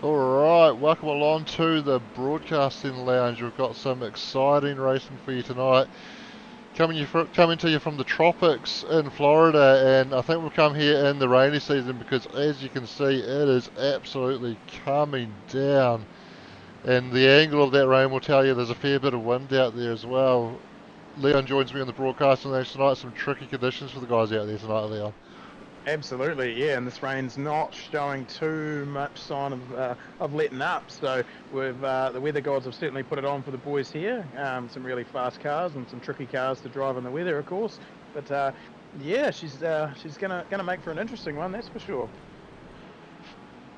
Alright, welcome along to the broadcasting lounge. We've got some exciting racing for you tonight. Coming to you from the tropics in Florida, and I think we've come here in the rainy season because, as you can see, it is absolutely coming down. And the angle of that rain will tell you there's a fair bit of wind out there as well. Leon joins me on the broadcasting lounge tonight. Some tricky conditions for the guys out there tonight, Leon. Absolutely, yeah, and this rain's not showing too much sign of letting up. So we've the weather gods have certainly put it on for the boys here. Some really fast cars and some tricky cars to drive in the weather, of course. But yeah, she's gonna make for an interesting one, that's for sure.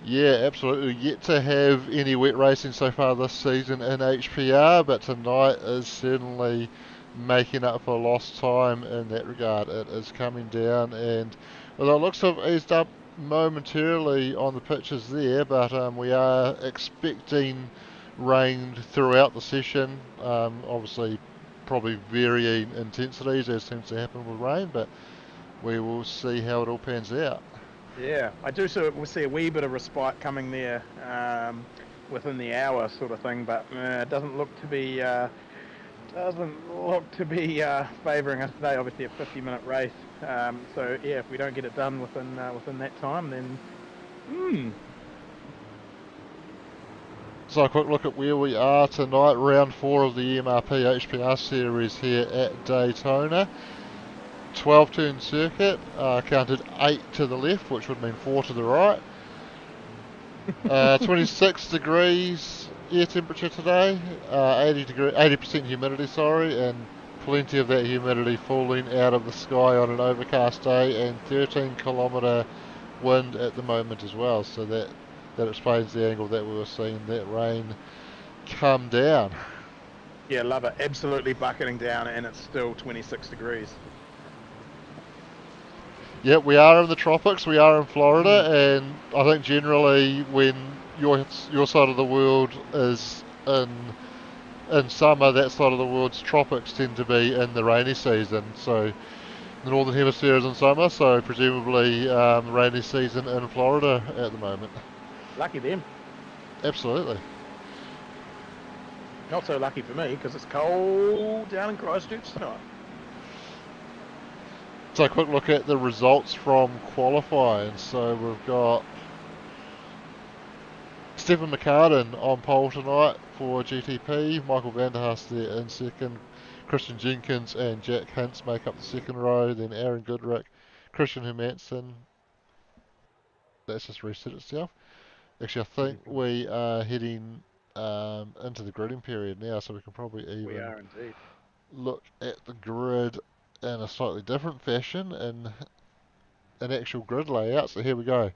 Yeah, absolutely. Yet to have any wet racing so far this season in HPR, but tonight is certainly making up for lost time in that regard. It is coming down, and although it looks to have eased up momentarily on the pitches there, but we are expecting rain throughout the session. Obviously, probably varying intensities as seems to happen with rain, but we will see how it all pans out. Yeah, I do see a wee bit of respite coming there within the hour, sort of thing, but it doesn't look to be favouring us today. Obviously, a 50-minute race. So yeah, if we don't get it done within that time, then So a quick look at where we are tonight, round 4 of the MRP HPR series here at Daytona. 12 turn circuit, counted 8 to the left, which would mean 4 to the right. 26 degrees air temperature today, 80% humidity, and plenty of that humidity falling out of the sky on an overcast day, and 13-kilometre wind at the moment as well. So that explains the angle that we were seeing that rain come down. yeah, love it. Absolutely bucketing down, and it's still 26 degrees. Yep, we are in the tropics. We are in Florida, and I think generally when your side of the world is in summer, that side of the world's tropics tend to be in the rainy season. So the northern hemisphere is in summer, so presumably rainy season in Florida at the moment. Lucky them. Absolutely. Not so lucky for me because it's cold down in Christchurch tonight. So a quick look at the results from qualifying. So we've got Stephen McCartan on pole tonight for GTP, Michael Vanderhaas there in second, Christian Jenkins and Jack Hintz make up the second row, then Aaron Goodrick, Christian Hermansen. That's just reset itself. Actually, I think we are heading into the gridding period now, so we can probably We even are indeed. look at the grid in a slightly different fashion in an actual grid layout. So here we go.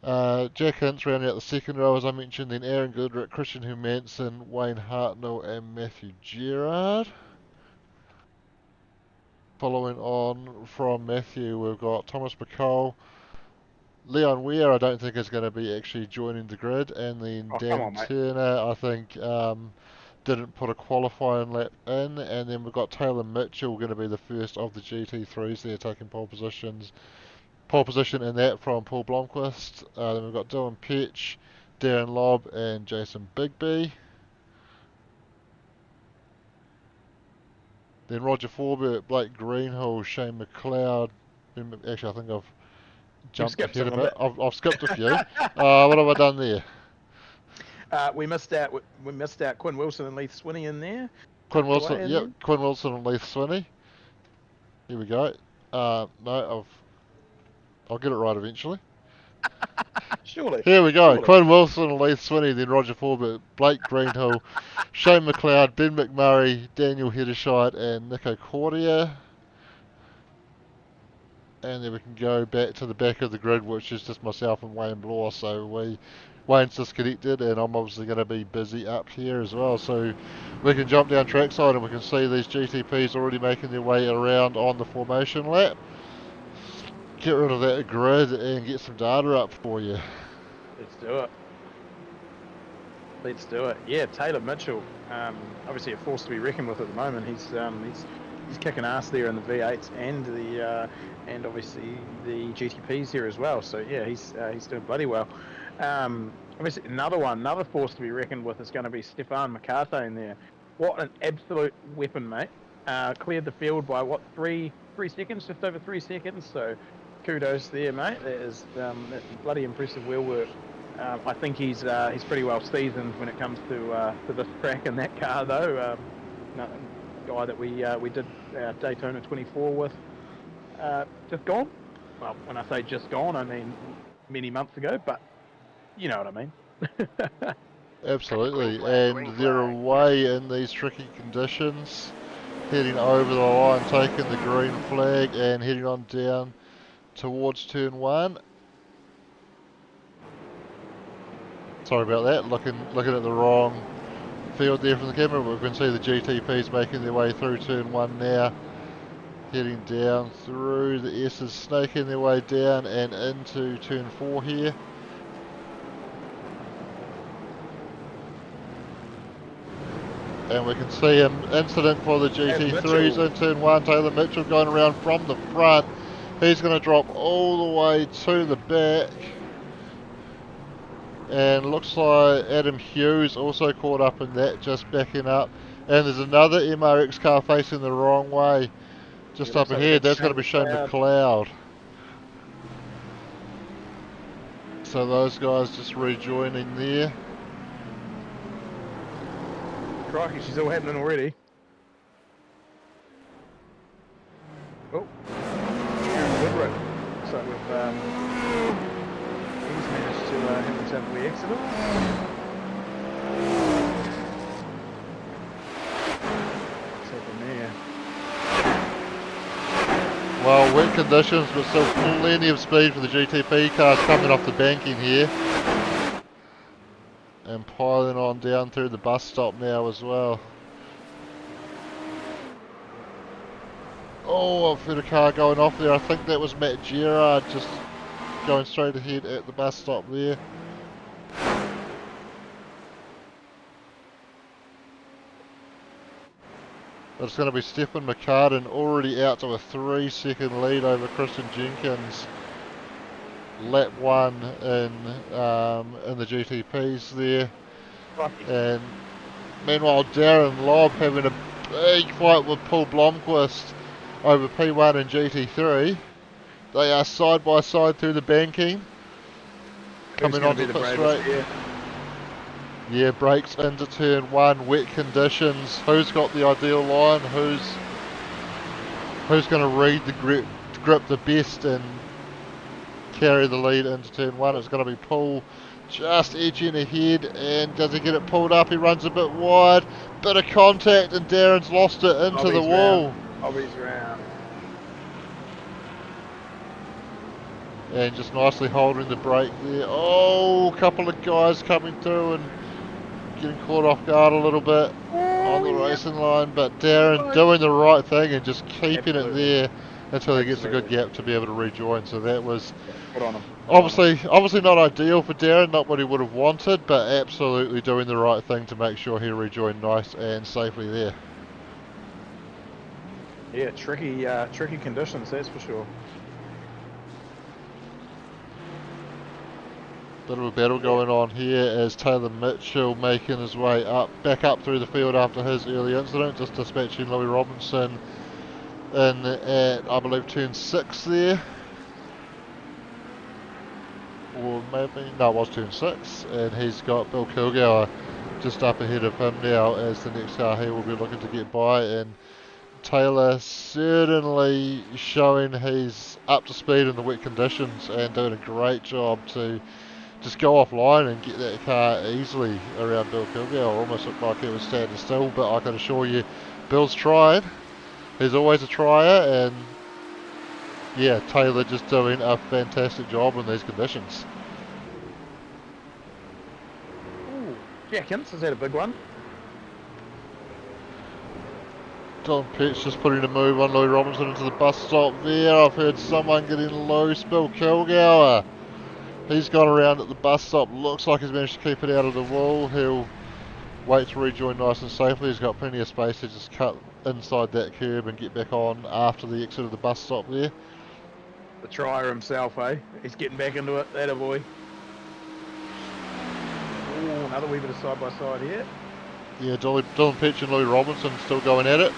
Jack Hintz rounding out the second row, as I mentioned, then Aaron Goodrick, Christian Hermansen, Wayne Hartnell, and Matthew Gerard. Following on from Matthew, we've got Thomas McCall. Leon Weir, I don't think is going to be actually joining the grid, and then Oh, come Dan on, mate. Turner, I think, didn't put a qualifying lap in, and then we've got Taylor Mitchell going to be the first of the GT3s there taking pole position in that from Paul Blomqvist. Then we've got Dylan Petch, Darren Lobb, and Jason Bigby. Then Roger Forbert, Blake Greenhill, Shane McLeod. Actually, I think I've jumped ahead a bit. I've skipped a few. What have I done there? We missed out. We missed out Quinn Wilson and Leith Swinney in there. Quinn Wilson, yep, Quinn Wilson and Leith Swinney. Here we go. No, I'll get it right eventually. Surely. Here we go. Surely. Quinn Wilson and Leith Swinney, then Roger Forbert, Blake Greenhill, Shane McLeod, Ben McMurray, Daniel Hederscheid, and Nico Cordia. And then we can go back to the back of the grid, which is just myself and Wayne Bloor. So Wayne's disconnected, and I'm obviously going to be busy up here as well. So we can jump down trackside, and we can see these GTPs already making their way around on the formation lap. Get rid of that grid and get some data up for you. Let's do it. Let's do it. Yeah, Taylor Mitchell, obviously a force to be reckoned with at the moment. He's kicking ass there in the V8s and obviously the GTPs here as well. So yeah, he's doing bloody well. Obviously, another force to be reckoned with is going to be Stefan McCarthy in there. What an absolute weapon, mate. Cleared the field by, what, 3 seconds, just over 3 seconds. So kudos there, mate. That's bloody impressive wheel work. I think he's pretty well seasoned when it comes to this track and that car, though. Guy that we did Daytona 24 with, just gone. Well, when I say just gone, I mean many months ago, but you know what I mean. Absolutely, and they're away in these tricky conditions, heading over the line, taking the green flag and heading on down towards turn 1. Sorry about that, looking at the wrong field there from the camera, but we can see the GTPs making their way through turn 1 now, heading down through the S's, snaking their way down and into turn 4 here. And we can see an incident for the GT3s in turn 1. Taylor Mitchell going around from the front. He's going to drop all the way to the back. And looks like Adam Hughes also caught up in that, just backing up. And there's another MRX car facing the wrong way, just up ahead. That's going to be Shane McLeod. So those guys just rejoining there. Crikey, she's all happening already. Oh, Woodrow. So he's managed to have himself a wee accident. What's happened there? Well, wet conditions, but still plenty of speed for the GTP cars coming off the banking here. And piling on down through the bus stop now as well. Oh, I've heard a car going off there. I think that was Matt Gerard just going straight ahead at the bus stop there. But it's going to be Stephen McCartan already out to a 3-second lead over Christian Jenkins. Lap 1 in the GTPs there. And meanwhile Darren Lobb having a big fight with Paul Blomqvist over P1 and GT3. They are side by side through the banking. Coming onto the pit straight. Yeah, brakes into turn 1, wet conditions. Who's got the ideal line? Who's going to read the grip the best and carry the lead into turn 1? It's going to be Paul just edging ahead, and does he get it pulled up? He runs a bit wide, bit of contact, and Darren's lost it into the wall. Bobby's round. And just nicely holding the brake there. Oh, a couple of guys coming through and getting caught off guard a little bit on the racing line, but Darren doing the right thing and just keeping it there until he gets a good gap to be able to rejoin. So that was obviously not ideal for Darren, not what he would have wanted, but absolutely doing the right thing to make sure he rejoined nice and safely there. Yeah, tricky conditions, that's for sure. Bit of a battle going on here as Taylor Mitchell making his way back up through the field after his early incident, just dispatching Louis Robinson in at, I believe, turn 6 there. Or maybe, no, it was turn 6, and he's got Bill Kilgour just up ahead of him now as the next car he will be looking to get by, and Taylor certainly showing he's up to speed in the wet conditions and doing a great job to just go offline and get that car easily around Bill Kilgour. Almost looked like he was standing still, but I can assure you Bill's trying. He's always a trier, and yeah, Taylor just doing a fantastic job in these conditions. Ooh, Jackins, is that a big one? Don Pitts just putting a move on Louis Robinson into the bus stop there. I've heard someone getting loose. Bill Kilgour. He's gone around at the bus stop. Looks like he's managed to keep it out of the wall. He'll wait to rejoin nice and safely. He's got plenty of space to just cut inside that curb and get back on after the exit of the bus stop there. The trier himself, eh? He's getting back into it. That a boy. Oh, another wee bit of side by side here. Yeah, Dylan Pitch and Louis Robinson still going at it.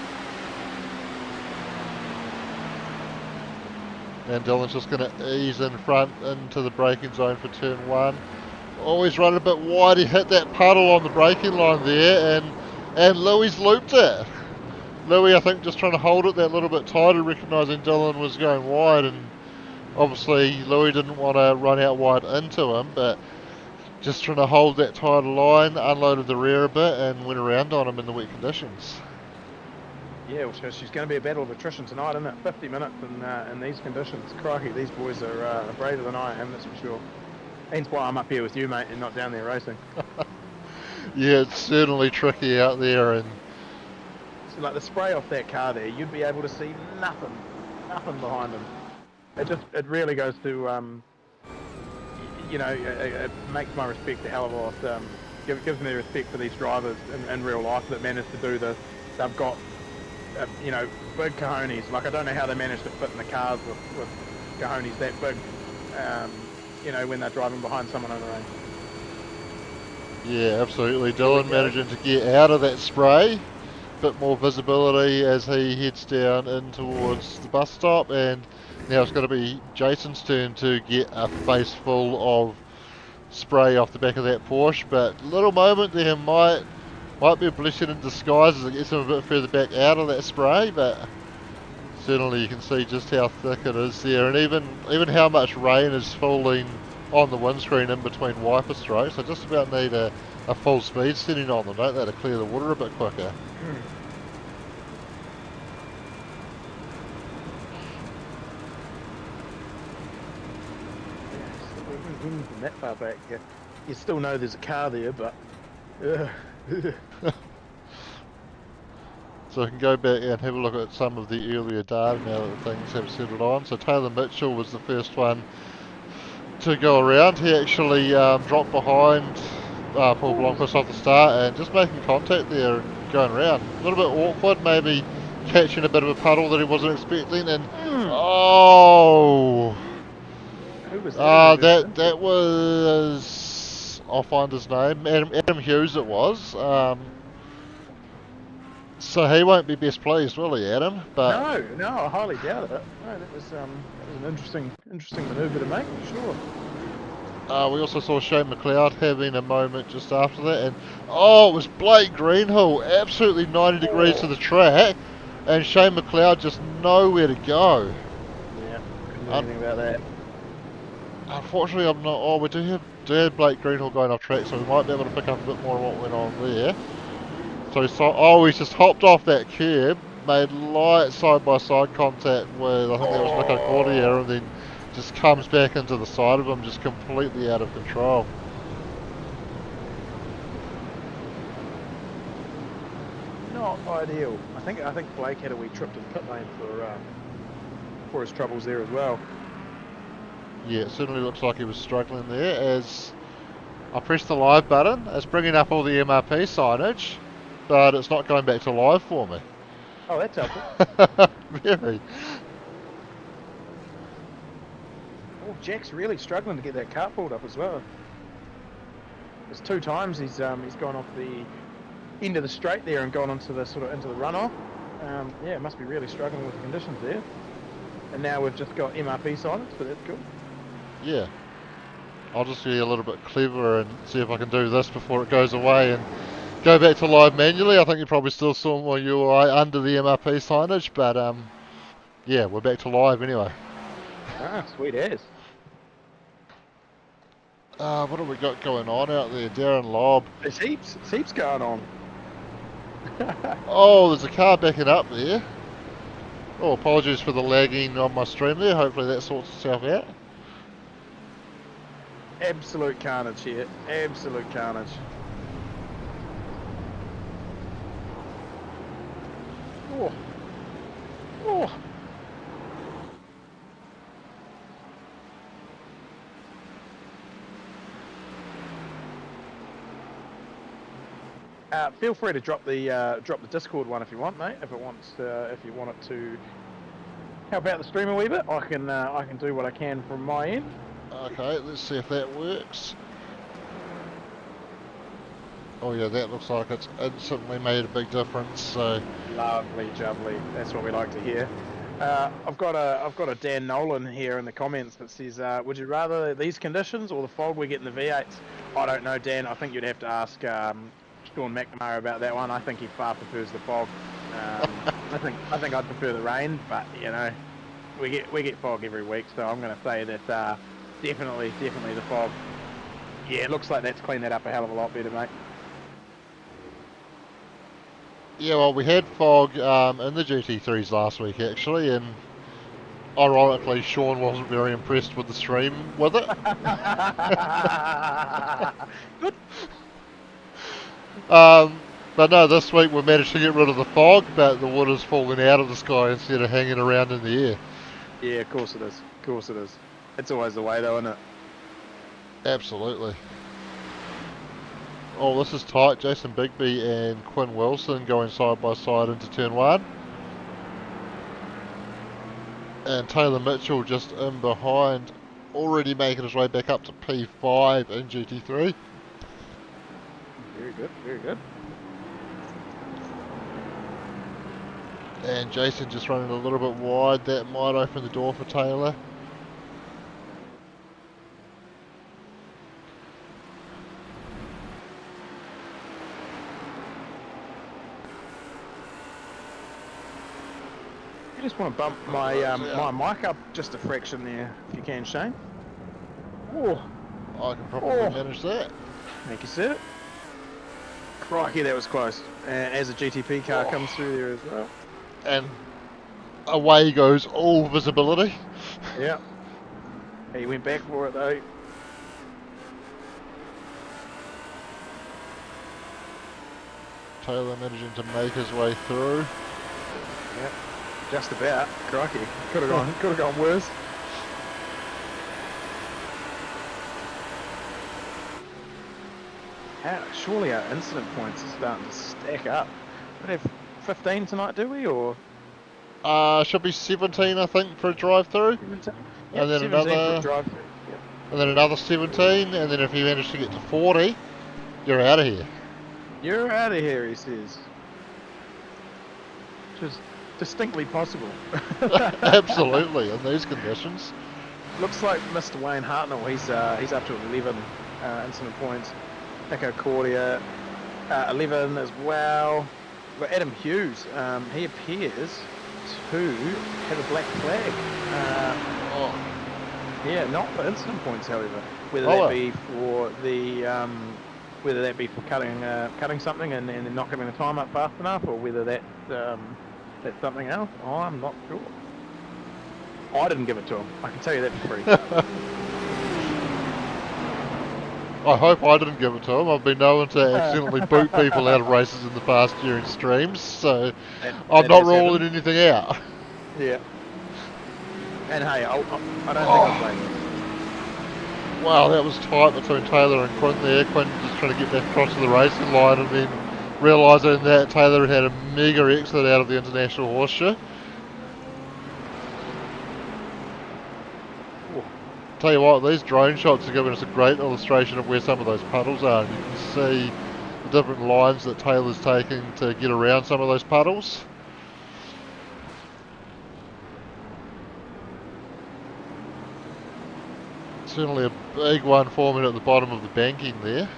And Dylan's just going to ease in front into the braking zone for turn 1. Always run a bit wide. He hit that puddle on the braking line there, and Louis looped it. Louis, I think, just trying to hold it that little bit tighter, recognising Dylan was going wide, and obviously Louis didn't want to run out wide into him, but just trying to hold that tighter line, unloaded the rear a bit, and went around on him in the wet conditions. Yeah, well, so she's going to be a battle of attrition tonight, isn't it? 50 minutes in these conditions. Crikey, these boys are braver than I am, that's for sure. Hence why I'm up here with you, mate, and not down there racing. Yeah, it's certainly tricky out there, and so, like the spray off that car there, you'd be able to see nothing behind them. It really goes to, you know, it makes my respect a hell of a lot. Gives me respect for these drivers in real life that manage to do this. They've got, you know, big cojones. Like, I don't know how they manage to fit in the cars with cojones that big, you know, when they're driving behind someone on the range. yeah, absolutely. Dylan managing to get out of that spray. Bit more visibility as he heads down in towards the bus stop, and now it's going to be Jason's turn to get a face full of spray off the back of that Porsche. But little moment there might be a blessing in disguise as it gets him a bit further back out of that spray, but certainly you can see just how thick it is there, and even how much rain is falling on the windscreen in between wiper strokes. I just about need a full speed setting on them, don't they, to clear the water a bit quicker. From that far back, you still know there's a car there, but So I can go back and have a look at some of the earlier data now that things have settled on. So Taylor Mitchell was the first one to go around. He actually dropped behind Paul Blomqvist off the start and just making contact there and going around. A little bit awkward, maybe catching a bit of a puddle that he wasn't expecting, and oh, who was that? that was, I'll find his name, Adam Hughes it was. So he won't be best pleased, will he, Adam? But No, I highly doubt it. No, that was an interesting manoeuvre to make, for sure. we also saw Shane McLeod having a moment just after that, and it was Blake Greenhill, absolutely 90 degrees to the track, and Shane McLeod just nowhere to go. Yeah, couldn't do anything about that. Unfortunately, I'm not. We do have Blake Greenhill going off track, so we might be able to pick up a bit more of what went on there. So he's just hopped off that curb, made light side-by-side contact with, I think that was Nico Cordier, and then just comes back into the side of him, just completely out of control. Not ideal. I think Blake had a wee trip to the pit lane for his troubles there as well. Yeah, it certainly looks like he was struggling there. As I press the live button, it's bringing up all the MRP signage, but it's not going back to live for me. Oh, that's helpful. Very. Oh, Jack's really struggling to get that car pulled up as well. There's 2 times he's gone off the end of the straight there and gone into the runoff. Yeah, must be really struggling with the conditions there. And now we've just got MRP silence, but that's cool. Yeah. I'll just be a little bit clever and see if I can do this before it goes away and go back to live manually. I think you probably still saw my UI under the MRP signage, but yeah, we're back to live anyway. Ah, sweet as. What have we got going on out there? Darren Lobb. There's heaps going on. Oh, there's a car backing up there. Oh, apologies for the lagging on my stream there. Hopefully that sorts itself out. Absolute carnage here. Absolute carnage. Oh. Oh. Feel free to drop the Discord one if you want, mate. If you want it to help out the stream a wee bit, I can do what I can from my end. Okay, let's see if that works. Oh yeah, that looks like it's instantly made a big difference. So Lovely, jubbly. That's what we like to hear. I've got a Dan Nolan here in the comments that says, would you rather these conditions or the fog we get in the V8s? I don't know, Dan. I think you'd have to ask Sean McNamara about that one. I think he far prefers the fog. I think I'd prefer the rain, but you know, we get fog every week, so I'm going to say that definitely the fog. Yeah, it looks like that's cleaned that up a hell of a lot better, mate. yeah, well, we had fog in the GT3s last week actually, and ironically, Sean wasn't very impressed with the stream with it. Good. But no, this week we managed to get rid of the fog, but the water's falling out of the sky instead of hanging around in the air. Yeah, of course it is. Of course it is. It's always the way, though, isn't it? Absolutely. Oh, this is tight. Jason Bigby and Quinn Wilson going side by side into turn 1. And Taylor Mitchell just in behind, already making his way back up to P5 in GT3. Very good, very good. And Jason just running a little bit wide. That might open the door for Taylor. I just want to bump my my mic up just a fraction there, if you can, Shane. Oh, I can probably manage that. thank you, sir. Crikey, that was close. As a GTP car comes through there as well. And away goes all visibility. Yeah. He went back for it though. Taylor managing to make his way through. Yep. Just about. Crikey. Could have gone worse. Surely our incident points are starting to stack up. We have 15 tonight, do we? Or Should be 17, I think, for a drive-through. 17? And then 17 another, for a drive-through. Yep. and then another 17, and then if you manage to get to 40, you're out of here. You're out of here, he says. Which is distinctly possible. Absolutely, in these conditions. Looks like Mr. Wayne Hartnell, he's up to 11 incident points. Nico Cordia, 11 as well. But Adam Hughes, he appears to have a black flag. Yeah, not for incident points, however. Whether that be for cutting something and then not giving the time up fast enough, or whether that's something else, I'm not sure. I didn't give it to him. I can tell you that for free. I hope I didn't give it to him. I've been known to accidentally boot people out of races in the past during streams, so I'm not ruling anything out. Yeah. And hey, I don't think I'll blame you. Wow, that was tight between Taylor and Quinn there. Quinn just trying to get back across to the racing line and then realising that Taylor had a mega exit out of the International Horseshoe. Tell you what, these drone shots are giving us a great illustration of where some of those puddles are. And you can see the different lines that Taylor's taking to get around some of those puddles. Certainly a big one forming at the bottom of the banking there.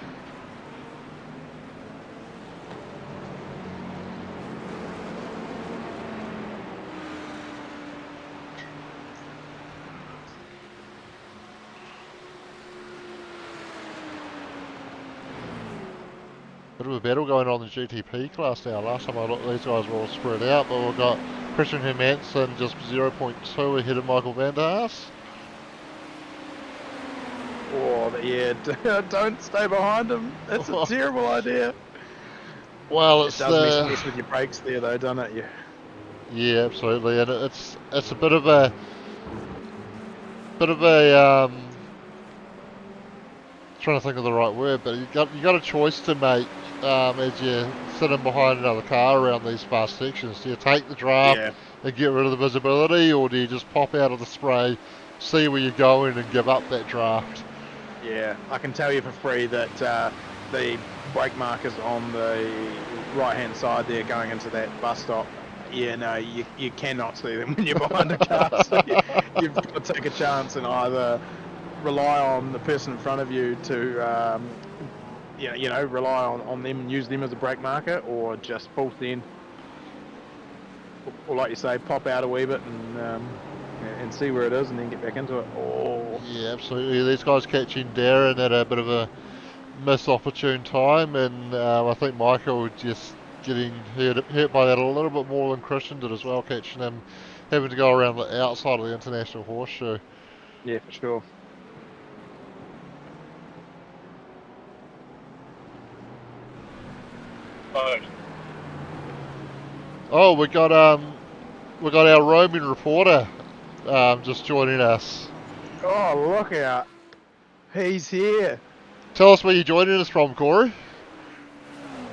Bit of a battle going on in the GTP class now. Last time I looked, these guys were all spread out, but we've got Christian Hermansen just 0.2 ahead of Michael van der Haas. Oh, yeah, don't stay behind him. That's a terrible idea. Well, it does mess with your brakes there, though, doesn't it? Yeah, absolutely, and it's a bit of a trying to think of the right word, but you got a choice to make as you're sitting behind another car around these fast sections. Do you take the draft and get rid of the visibility, or do you just pop out of the spray, see where you're going, and give up that draft? Yeah, I can tell you for free that the brake markers on the right-hand side there going into that bus stop. Yeah, no, you cannot see them when you're behind a car. So you've got to take a chance and either rely on the person in front of you to, rely on them and use them as a brake marker, or just pull thin, or like you say, pop out a wee bit and see where it is, and then get back into it. Oh, Yeah, absolutely. These guys catching Darren at a bit of a missed opportune time, and I think Michael just getting hurt by that a little bit more than Christian did as well, catching him having to go around the outside of the international horseshoe. yeah, for sure. Oh, we got our roaming reporter just joining us. Oh, look out! He's here. Tell us where you're joining us from, Corey.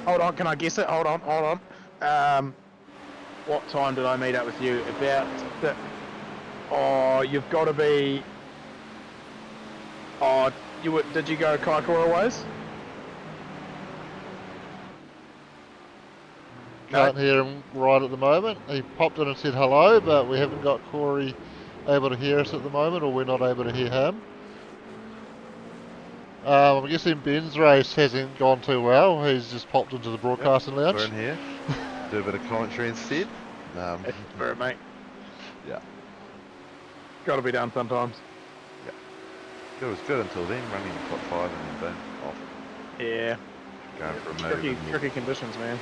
Hold on, can I guess it? Hold on. What time did I meet up with you? You've got to be. Oh, did you go Kaikoura ways? Can't hear him right at the moment. He popped in and said hello, but we haven't got Corey able to hear us at the moment, or we're not able to hear him. I'm guessing Ben's race hasn't gone too well. He's just popped into the broadcasting lounge. We're in here. Do a bit of commentary instead. For it, mate. Yeah. Got to be done sometimes. It was good until then, running in top 5 and then boom, off. Yeah. Going for a move. Tricky conditions, man.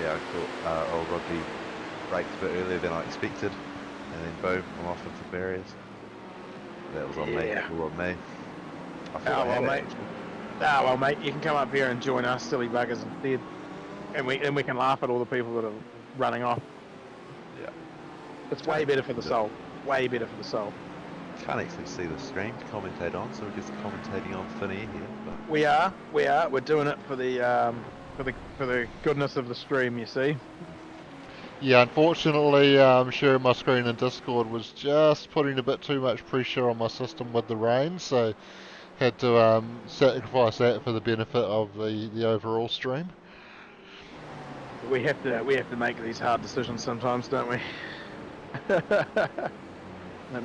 Yeah, I thought old Rodney braked a bit earlier than I expected, and then boom, I'm off into barriers. That was on me. All on me. Well, mate, you can come up here and join us silly buggers instead, and we can laugh at all the people that are running off. Yeah. It's way better for the soul. Way better for the soul. Can't actually see the stream to commentate on, so we're just commentating on thin air here. But We are. We're doing it for the goodness of the stream, you see. Yeah, unfortunately, sharing my screen in Discord was just putting a bit too much pressure on my system with the rain, so had to sacrifice that for the benefit of the overall stream. We have to make these hard decisions sometimes, don't we?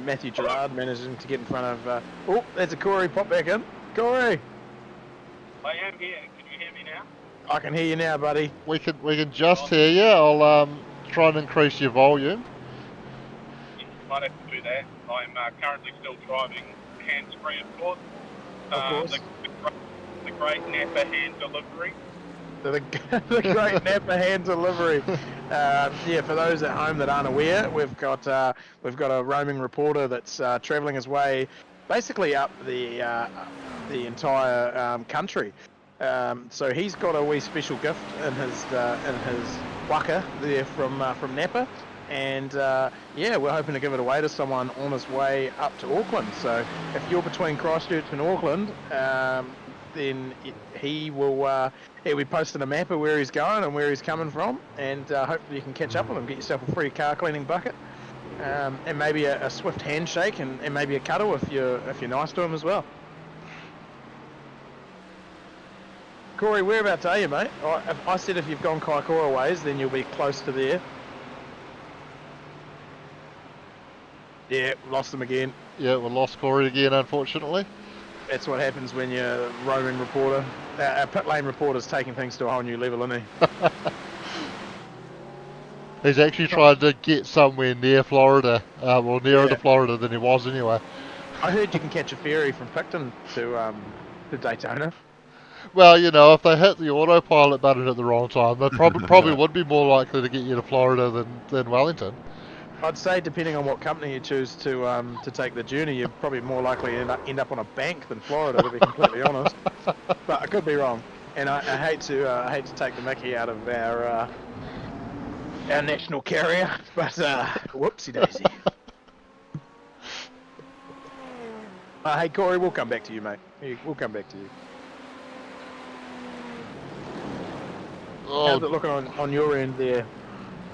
Matthew Gerard managing to get in front of. Oh, there's a Corey. Pop back in, Corey. I am here. Can you hear me now? I can hear you now, buddy. We can just hear you. I'll try and increase your volume. You might have to do that. I'm currently still driving hands-free, of course. Of course. The great Napa hand delivery. The great Napa hand delivery. For those at home that aren't aware, we've got a roaming reporter that's travelling his way, basically up the entire country. So he's got a wee special gift in his waka there from Napa, and we're hoping to give it away to someone on his way up to Auckland. So if you're between Christchurch and Auckland, then he'll be posting a map of where he's going and where he's coming from, and hopefully you can catch up with him, get yourself a free car cleaning bucket, and maybe a swift handshake and maybe a cuddle if you're nice to him as well. Corey, whereabouts are you, mate? I said if you've gone Kaikoura ways, then you'll be close to there. Yeah, lost him again. Yeah, we lost Corey again, unfortunately. That's what happens when you're a roaming reporter. A pit lane reporter's taking things to a whole new level, isn't he? He's actually trying to get somewhere near Florida, nearer to Florida than he was anyway. I heard you can catch a ferry from Picton to Daytona. Well, if they hit the autopilot button at the wrong time, they probably would be more likely to get you to Florida than Wellington. I'd say, depending on what company you choose to take the journey, you're probably more likely to end up on a bank than Florida, to be completely honest. But I could be wrong, and I hate to take the mickey out of our national carrier, but whoopsie daisy. Hey Corey, we'll come back to you, mate. We'll come back to you. Oh. How's it looking on your end there,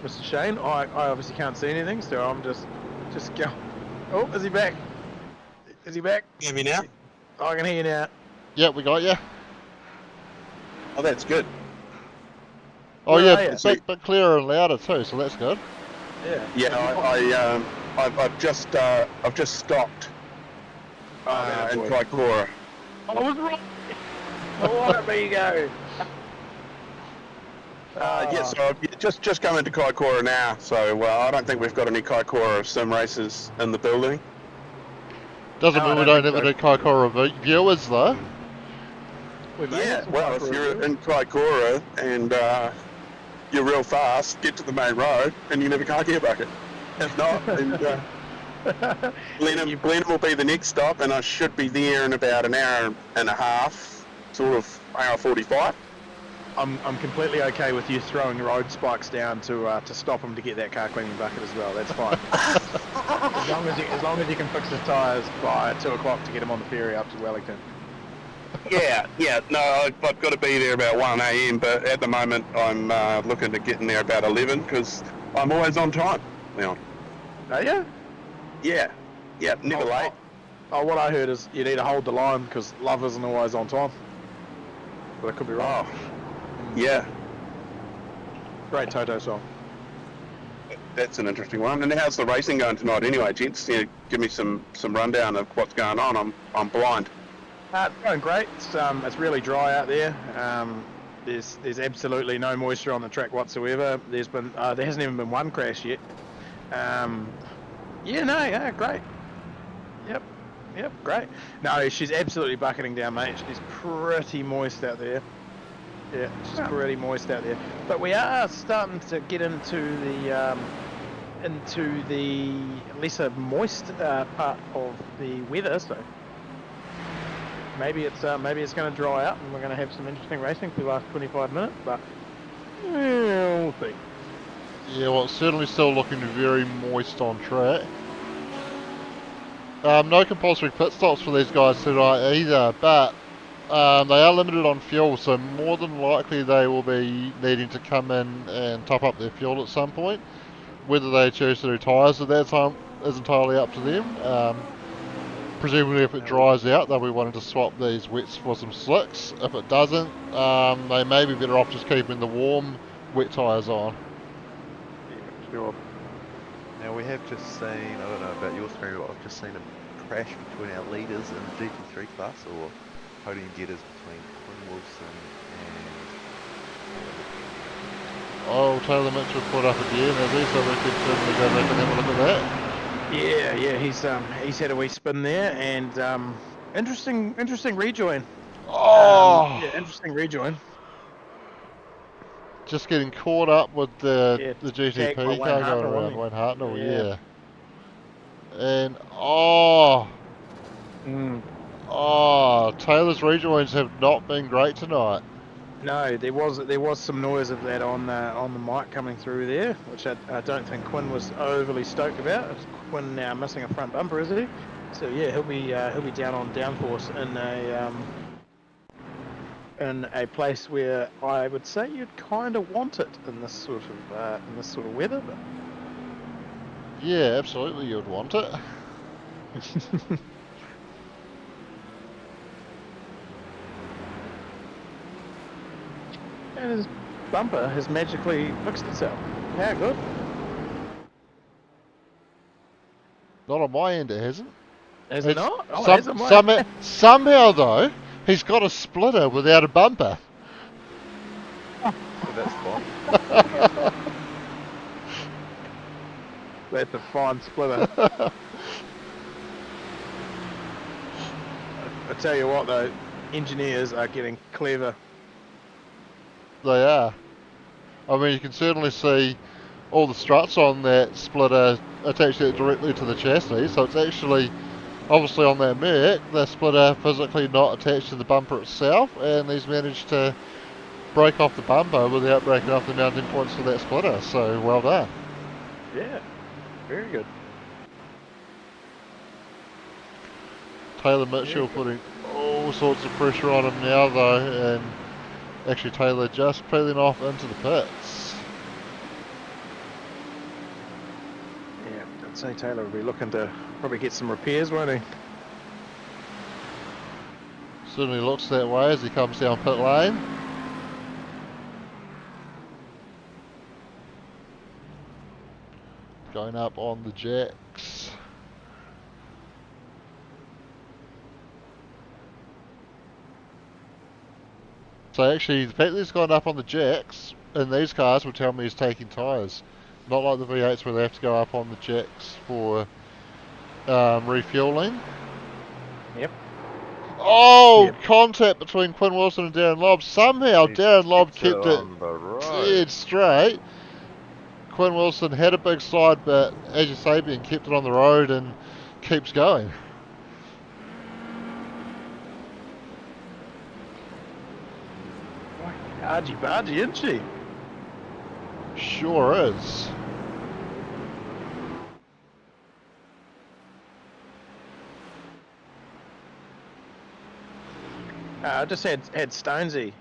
Mr. Shane? I obviously can't see anything, so I'm just go. Oh, is he back? Is he back? Hear me now? I can hear you now. Yeah, we got you. Oh, that's good. Oh Where are yeah, you? bit clearer and louder too, so that's good. Yeah. Yeah, I've just stopped in boy. Kaikoura. I was wrong. Oh, there you go. Yes, so I've just come into Kaikoura now, so I don't think we've got any Kaikoura sim races in the building. Doesn't No, mean I we don't don't think have so. any Kaikoura viewers though. We may have Yeah, some well, if Kaikoura you're viewers. in Kaikoura and you're real fast, get to the main road, and you never can't get a bucket. If not, then Blenheim will be the next stop, and I should be there in about an hour and a half, sort of hour 45. I'm completely okay with you throwing road spikes down to stop him to get that car cleaning bucket as well. That's fine. as long as you can fix his tyres by 2 o'clock to get him on the ferry up to Wellington. Yeah, no, I've got to be there about 1 a.m, but at the moment I'm looking to get in there about 11 because I'm always on time, Leon. Are you? Yeah, never late. Oh, what I heard is you need to hold the line because love isn't always on time. But I could be wrong. Yeah, Great Toto song. that's an interesting one. And how's the racing going tonight anyway, gents? Yeah, give me some rundown of what's going on. I'm blind. It's going great. It's really dry out there. There's absolutely no moisture on the track whatsoever. There hasn't even been one crash yet. Great. Yep, great. No, she's absolutely bucketing down, mate. She's pretty moist out there. Yeah, she's pretty moist out there. But we are starting to get into the lesser moist part of the weather, so maybe it's going to dry out and we're going to have some interesting racing for the last 25 minutes. But we'll see. Yeah, well, it's certainly still looking very moist on track. No compulsory pit stops for these guys tonight either, but they are limited on fuel, so more than likely they will be needing to come in and top up their fuel at some point. Whether they choose to do tyres at that time is entirely up to them. Presumably if it dries out, they'll be wanting to swap these wets for some slicks. If it doesn't, they may be better off just keeping the warm wet tyres on. Yeah, sure. Now we have just seen, I don't know about your screen, but I've just seen a crash between our leaders in the GT3 class, or podium getters between Quinn Wilson and... Oh, Taylor Mitchell put up again, has he? So we could certainly go back and have a look at that. Yeah, he's had a wee spin there, and interesting rejoin. Oh! Interesting rejoin. Just getting caught up with the GTP tagged by car Wayne going Hartnell, around, wasn't Wayne Hartnell, Yeah. yeah. And, oh, Taylor's rejoins have not been great tonight. No, there was some noise of that on the mic coming through there, which I don't think Quinn was overly stoked about. It's Quinn now missing a front bumper, is he? So yeah, he'll be down on downforce in a place where I would say you'd kind of want it in this sort of weather. But Yeah, absolutely, you'd want it. and his bumper has magically fixed itself. How good? Not on my end, it hasn't. Is it not? Oh, it hasn't, mate. Somehow, though, he's got a splitter without a bumper. So that's fine. That's a fine splitter. I tell you what, though, engineers are getting clever. They are. I mean, you can certainly see all the struts on that splitter attached directly to the chassis, so it's actually, obviously on that Merc, the splitter physically not attached to the bumper itself, and he's managed to break off the bumper without breaking off the mounting points for that splitter, so well done. Yeah, very good. Taylor Mitchell putting all sorts of pressure on him now though, and actually Taylor just peeling off into the pits. Yeah, I'd say Taylor will be looking to probably get some repairs, won't he? Certainly looks that way as he comes down pit lane. going up on the jacks. So actually, the fact that he's gone up on the jacks in these cars will tell me he's taking tyres. Not like the V8s where they have to go up on the jacks for refueling. Yep. Oh, Yep. contact between Quinn Wilson and Darren Lobb. Somehow He Darren Lobb keeps kept it on the road. dead straight. Quinn Wilson had a big slide, but as you say, Ben kept it on the road and keeps going. Argy-bargy, isn't she? Sure is. I just had Stonesy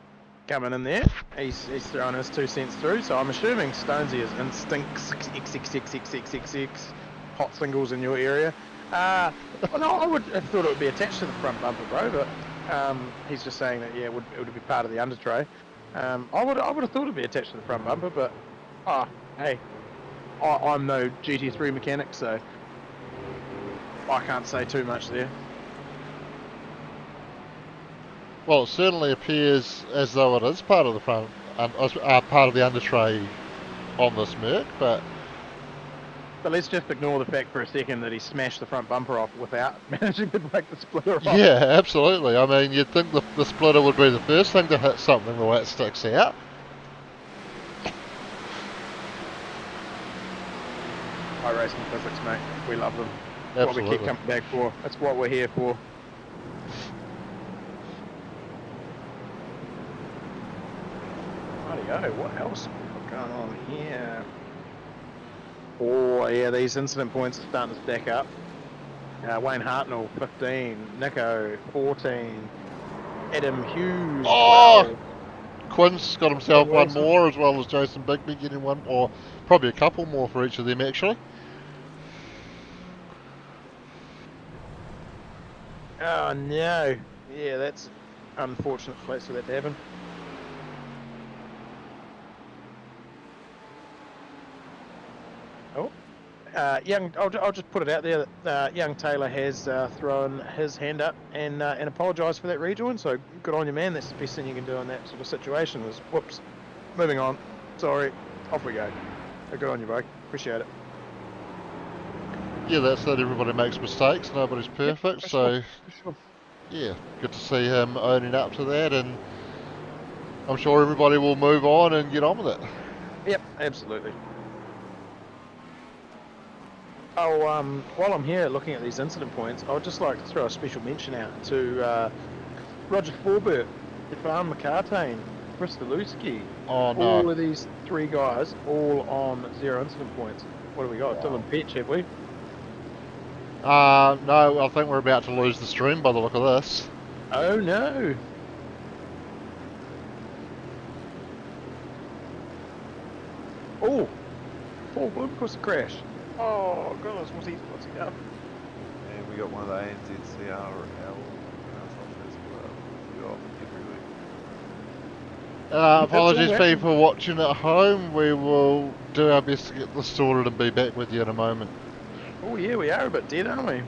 coming in there. He's throwing his 2 cents through, so I'm assuming Stonesy is instinct XXXXXXX hot singles in your area. Well, no, I would have thought it would be attached to the front bumper, bro, but he's just saying that, yeah, it would be part of the under tray. I would have thought it would be attached to the front bumper, but hey, I'm no GT3 mechanic, so I can't say too much there. Well, it certainly appears as though it is part of the front, part of the under tray on this Merc, but let's just ignore the fact for a second that he smashed the front bumper off without managing to break the splitter off. yeah, absolutely. I mean, you'd think the splitter would be the first thing to hit something the way it sticks out. High racing physics, mate. We love them. That's Absolutely. what we keep coming back for. That's what we're here for. Rightio, what else is going on here? Oh, yeah, these incident points are starting to stack up. Wayne Hartnell, 15. Nico, 14. Adam Hughes, 12. Oh! Quinn's got himself Quinn one Wilson. more, as well as Jason Bigby getting one, or probably a couple more for each of them, actually. Oh, no. Yeah, that's an unfortunate place for that to happen. Oh. I'll just put it out there that young Taylor has thrown his hand up and apologised for that rejoin. So good on you, man. That's the best thing you can do in that sort of situation. Was whoops, moving on. Sorry, off we go. So good on you, bro. Appreciate it. Yeah, that's it. Everybody makes mistakes. Nobody's perfect. For So, sure. yeah, good to see him owning up to that. And I'm sure everybody will move on and get on with it. Yep, absolutely. Oh, while I'm here looking at these incident points, I would just like to throw a special mention out to Roger Forbert, Stefan McCartane, Chris Deluski. Oh, no. All of these 3 guys, all on 0 incident points. What do we got? Wow. Dylan Petch, have we? No, I think we're about to lose the stream by the look of this. Oh no! Oh! Paul Bloom caused a crash. Oh goodness, what's he done? And we got one of the ANZ CRL cars off as well. We got every week. Apologies, That's all people watching at home. We will do our best to get this sorted and be back with you in a moment. Oh yeah, we are a bit dead, aren't we?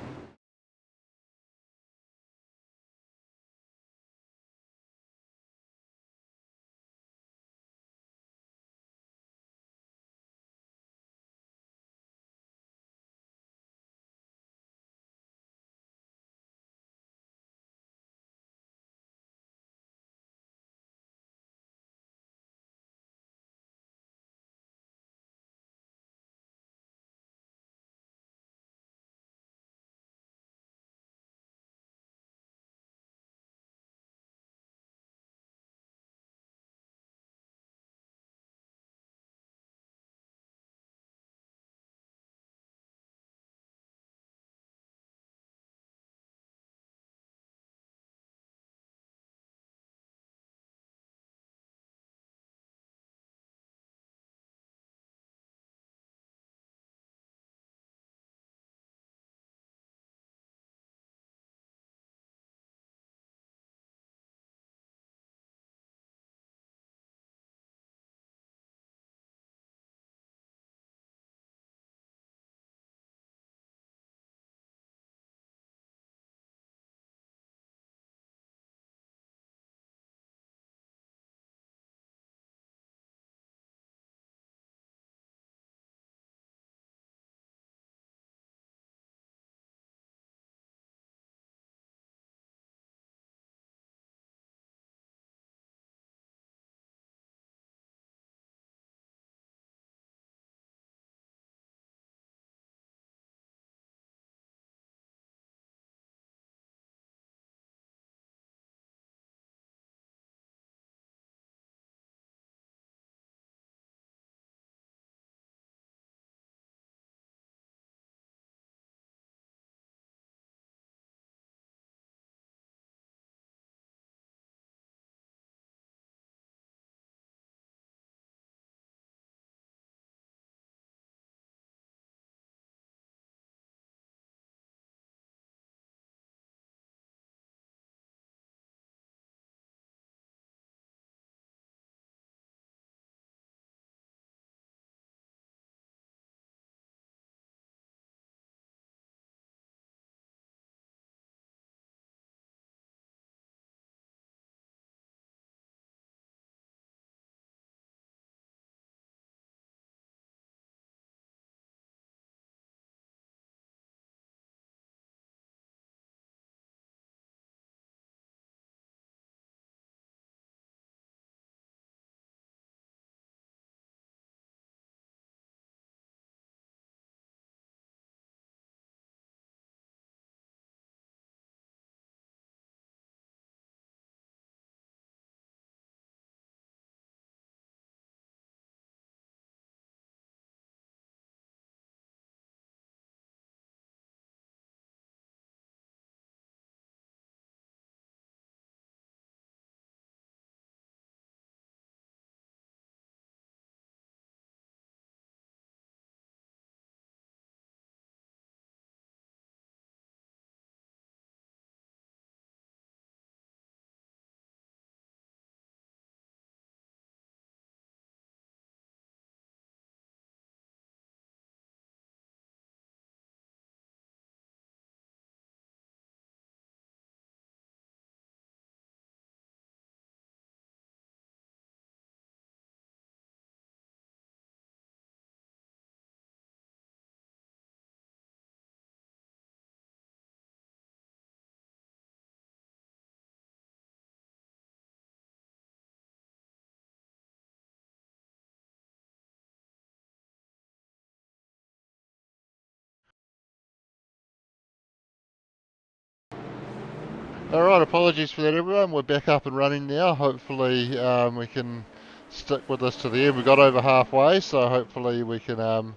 Alright, apologies for that everyone, we're back up and running now. Hopefully we can stick with this to the end. We got over halfway, so hopefully we can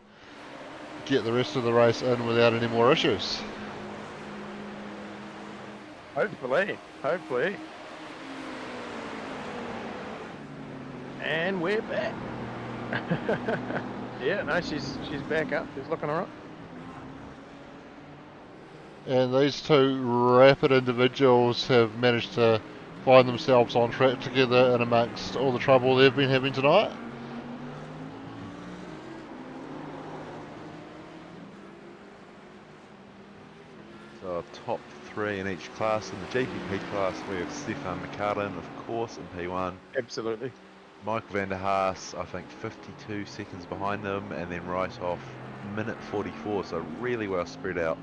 get the rest of the race in without any more issues. Hopefully. And we're back. Yeah, no, she's back up. She's looking alright. And these two rapid individuals have managed to find themselves on track together in amongst all the trouble they've been having tonight. So our top 3 in each class. In the GTP class, we have Stefan McCartan, of course, in P1. Absolutely. Michael van der Haas, I think 52 seconds behind them, and then right off minute 44, so really well spread out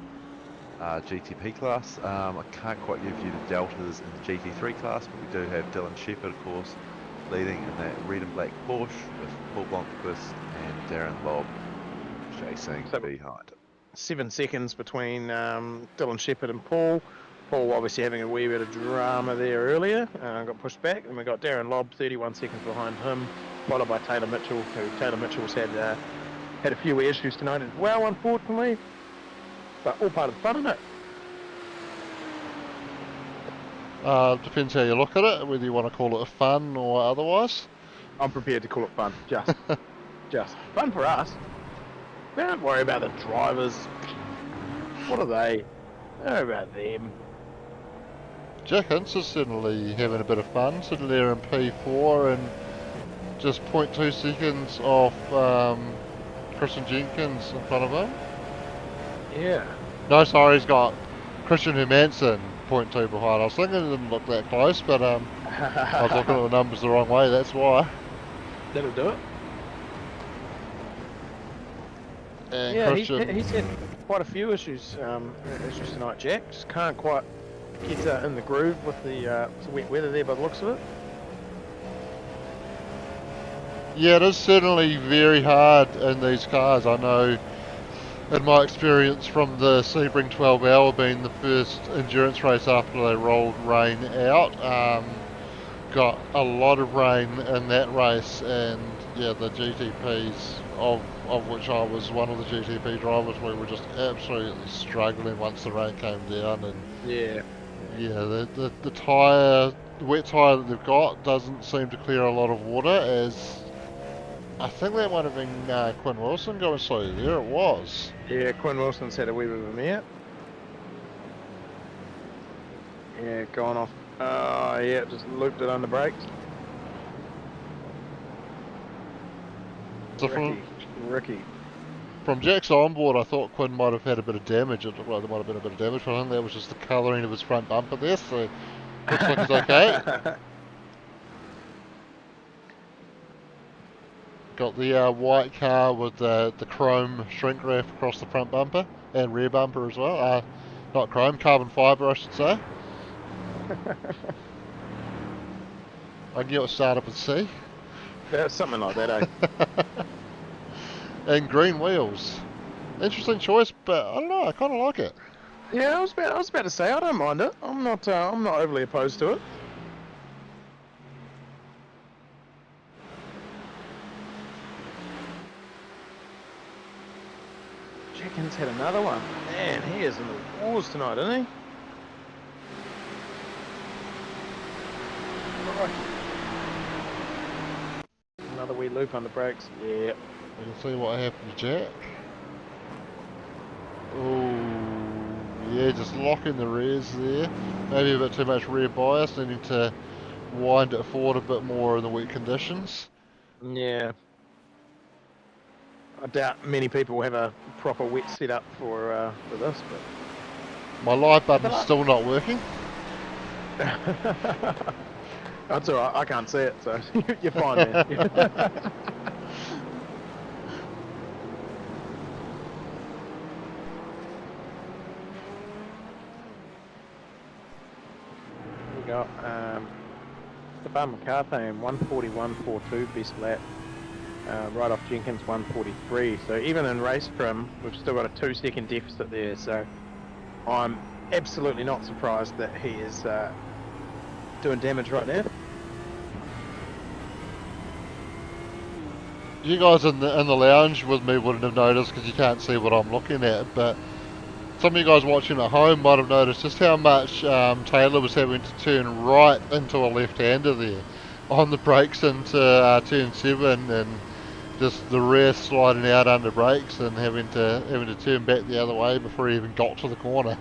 GTP class. I can't quite give you the deltas in the GT3 class, but we do have Dylan Shepherd, of course, leading in that red and black Porsche with Paul Blomqvist and Darren Lobb chasing behind. 7 seconds between Dylan Shepherd and Paul. Paul obviously having a wee bit of drama there earlier, got pushed back, and we got Darren Lobb 31 seconds behind him, followed by Taylor Mitchell, who Taylor Mitchell's had a few issues tonight as well, unfortunately, but all part of the fun, isn't it? Depends how you look at it, whether you want to call it a fun or otherwise. I'm prepared to call it fun, just fun for us. We don't worry about the drivers. What are they? Don't worry about them. Jack Ince is certainly having a bit of fun, sitting there in P4 and just 0.2 seconds off Christian Jenkins in front of him. Yeah. No, sorry, he's got Christian Hermansen 0.2 behind. I was thinking it didn't look that close, but I was looking at the numbers the wrong way, that's why. That'll do it. And yeah, Christian... he's had quite a few issues tonight, Jack. Just can't quite get in the groove with the wet weather there by the looks of it. Yeah, it is certainly very hard in these cars. I know in my experience from the Sebring 12 Hour being the first endurance race after they rolled rain out, got a lot of rain in that race, and yeah, the GTPs, of which I was one of the GTP drivers, we were just absolutely struggling once the rain came down. And yeah, the tyre, the wet tyre that they've got doesn't seem to clear a lot of water, as I think that might have been Quinn Wilson going slowly there. It was. Yeah, Quinn Wilson's had a wee bit of a mare. Yeah, going off. Oh, yeah, just looped it on the brakes. Ricky. From Jack's onboard, I thought Quinn might have had a bit of damage. It looked like there might have been a bit of damage, but I think that was just the colouring of his front bumper there, so looks like he's okay. Got the white car with the chrome shrink wrap across the front bumper and rear bumper as well. Not chrome, carbon fibre, I should say. I knew it started with C. Yeah, something like that, eh? And green wheels. Interesting choice, but I don't know. I kind of like it. Yeah, I was about to say I don't mind it. I'm not overly opposed to it. Jenkins had another one. Man, he is in the wars tonight, isn't he? Another wee loop on the brakes. Yeah. You can see what happened to Jack. Oh, yeah, just locking the rears there. Maybe a bit too much rear bias, needing to wind it forward a bit more in the wet conditions. Yeah. I doubt many people will have a proper wet setup for this, but my live button's still not working. That's alright, I can't see it, so you're fine, man. We got Stefan McCarthy 141.42 best lap. Right off Jenkins 143. So even in race trim, we've still got a 2-second deficit there. So I'm absolutely not surprised that he is doing damage right now. You guys in the lounge with me wouldn't have noticed because you can't see what I'm looking at, but some of you guys watching at home might have noticed just how much Taylor was having to turn right into a left-hander there on the brakes into turn 7, and just the rear sliding out under brakes and having to turn back the other way before he even got to the corner.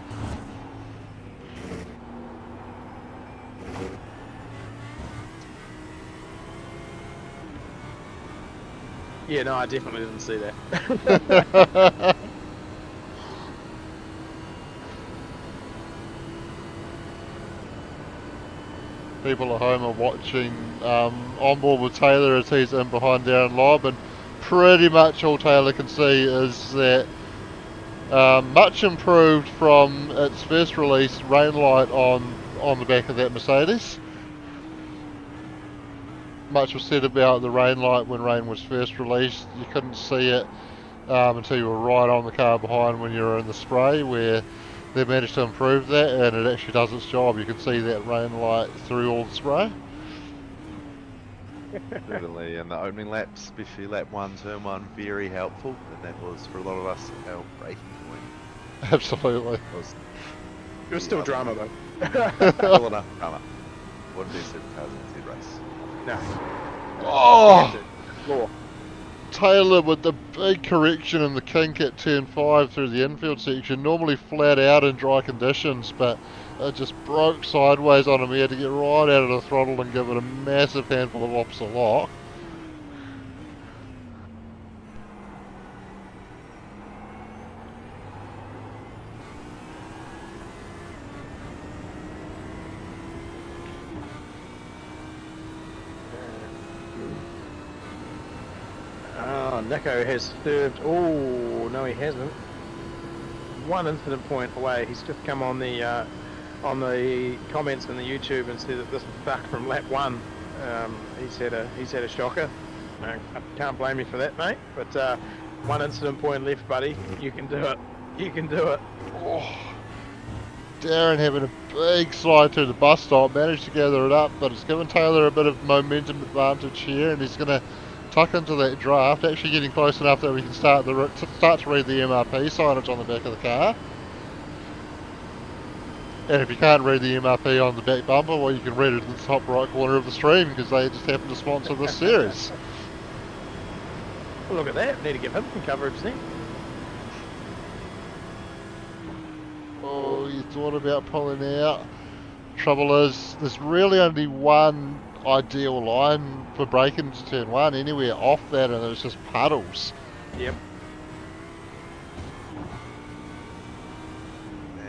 Yeah, no, I definitely didn't see that. People at home are watching on board with Taylor as he's in behind Darren Lobb, and pretty much all Taylor can see is that much improved from its first release rain light on the back of that Mercedes. Much was said about the rain light when rain was first released. You couldn't see it until you were right on the car behind when you were in the spray, where they managed to improve that, and it actually does its job. You can see that rain light through all the spray. Certainly, and the opening lap, especially lap 1, turn 1, very helpful, and that was for a lot of us our breaking point. Absolutely. It was still drama though. Still enough drama. Wouldn't be SuperCars in the race. No. Oh! Floor. Taylor with the big correction in the kink at turn 5 through the infield section, normally flat out in dry conditions, but it just broke sideways on him. He had to get right out of the throttle and give it a massive handful of opposite lock. Oh, Nico has served. Oh, no, he hasn't. One incident point away. He's just come on the comments in the YouTube and said that this was stuck from lap 1. He's had a shocker. I can't blame you for that, mate. But one incident point left, buddy. You can do it. You can do it. Oh. Darren having a big slide through the bus stop, managed to gather it up, but it's given Taylor a bit of momentum advantage here, and he's going to tuck into that draft, actually getting close enough that we can start to read the MRP signage on the back of the car. And if you can't read the MRP on the back bumper, well, you can read it in the top right corner of the stream, because they just happen to sponsor this series. Well, look at that. Need to give him some coverage then. Oh, you thought about pulling out. Trouble is, there's really only one ideal line for braking into turn 1. Anywhere off that, and it's just puddles. Yep.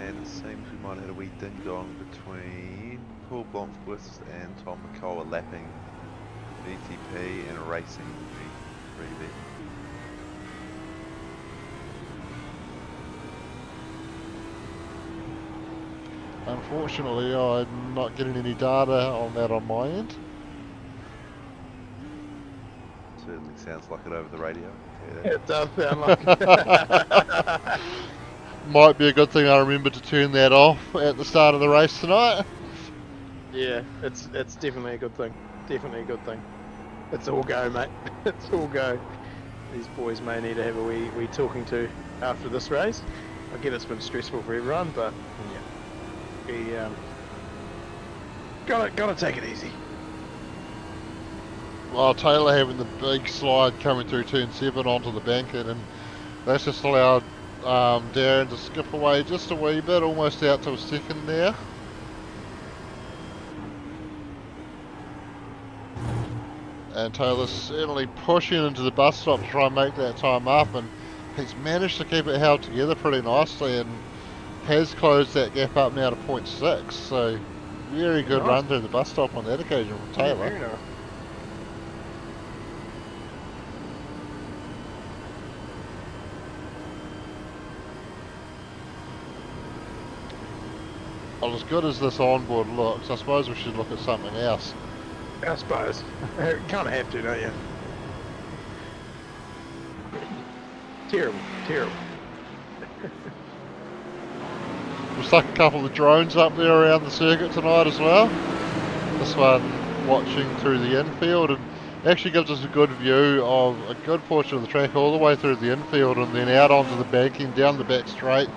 And it seems we might have had a wee ding dong between Paul Blomqvist and Tom McCullough lapping GTP and racing G3B. Unfortunately, I'm not getting any data on that on my end. Certainly sounds like it over the radio. It does sound like it. Might be a good thing I remember to turn that off at the start of the race tonight. Yeah, it's definitely a good thing. Definitely a good thing. It's all go, mate. It's all go. These boys may need to have a wee talking to after this race. I get it's been stressful for everyone, but yeah, we gotta take it easy. Well, Taylor having the big slide coming through turn 7 onto the banking, and that's just allowed Darren to skip away just a wee bit, almost out to a second there. And Taylor's certainly pushing into the bus stop to try and make that time up, and he's managed to keep it held together pretty nicely and has closed that gap up now to 0.6, so very good run through the bus stop on that occasion from Taylor. Yeah, very nice. Well, as good as this onboard looks, I suppose we should look at something else. I suppose. You kind of have to, don't you? Terrible, terrible. We'll stuck a couple of drones up there around the circuit tonight as well. This one watching through the infield, and actually gives us a good view of a good portion of the track all the way through the infield and then out onto the banking, down the back straight,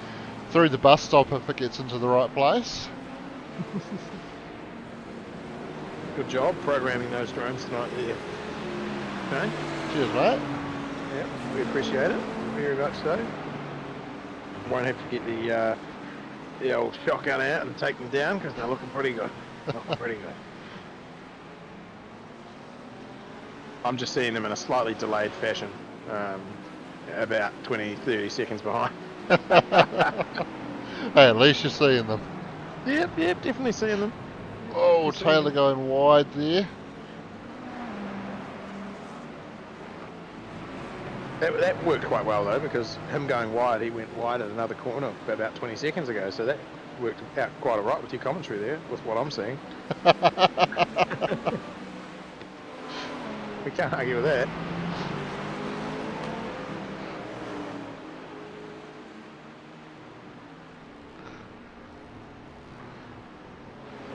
through the bus stop if it gets into the right place. Good job programming those drones tonight there. Okay. Cheers, mate. Yeah, we appreciate it very much so. Won't have to get the old shotgun out and take them down because they're looking pretty good. Looking pretty good. I'm just seeing them in a slightly delayed fashion, about 20-30 seconds behind. Hey, at least you're seeing them. Yep, definitely seeing them. Oh, Taylor going wide there. That worked quite well though, because him going wide, he went wide at another corner about 20 seconds ago, so that worked out quite alright with your commentary there, with what I'm seeing. We can't argue with that.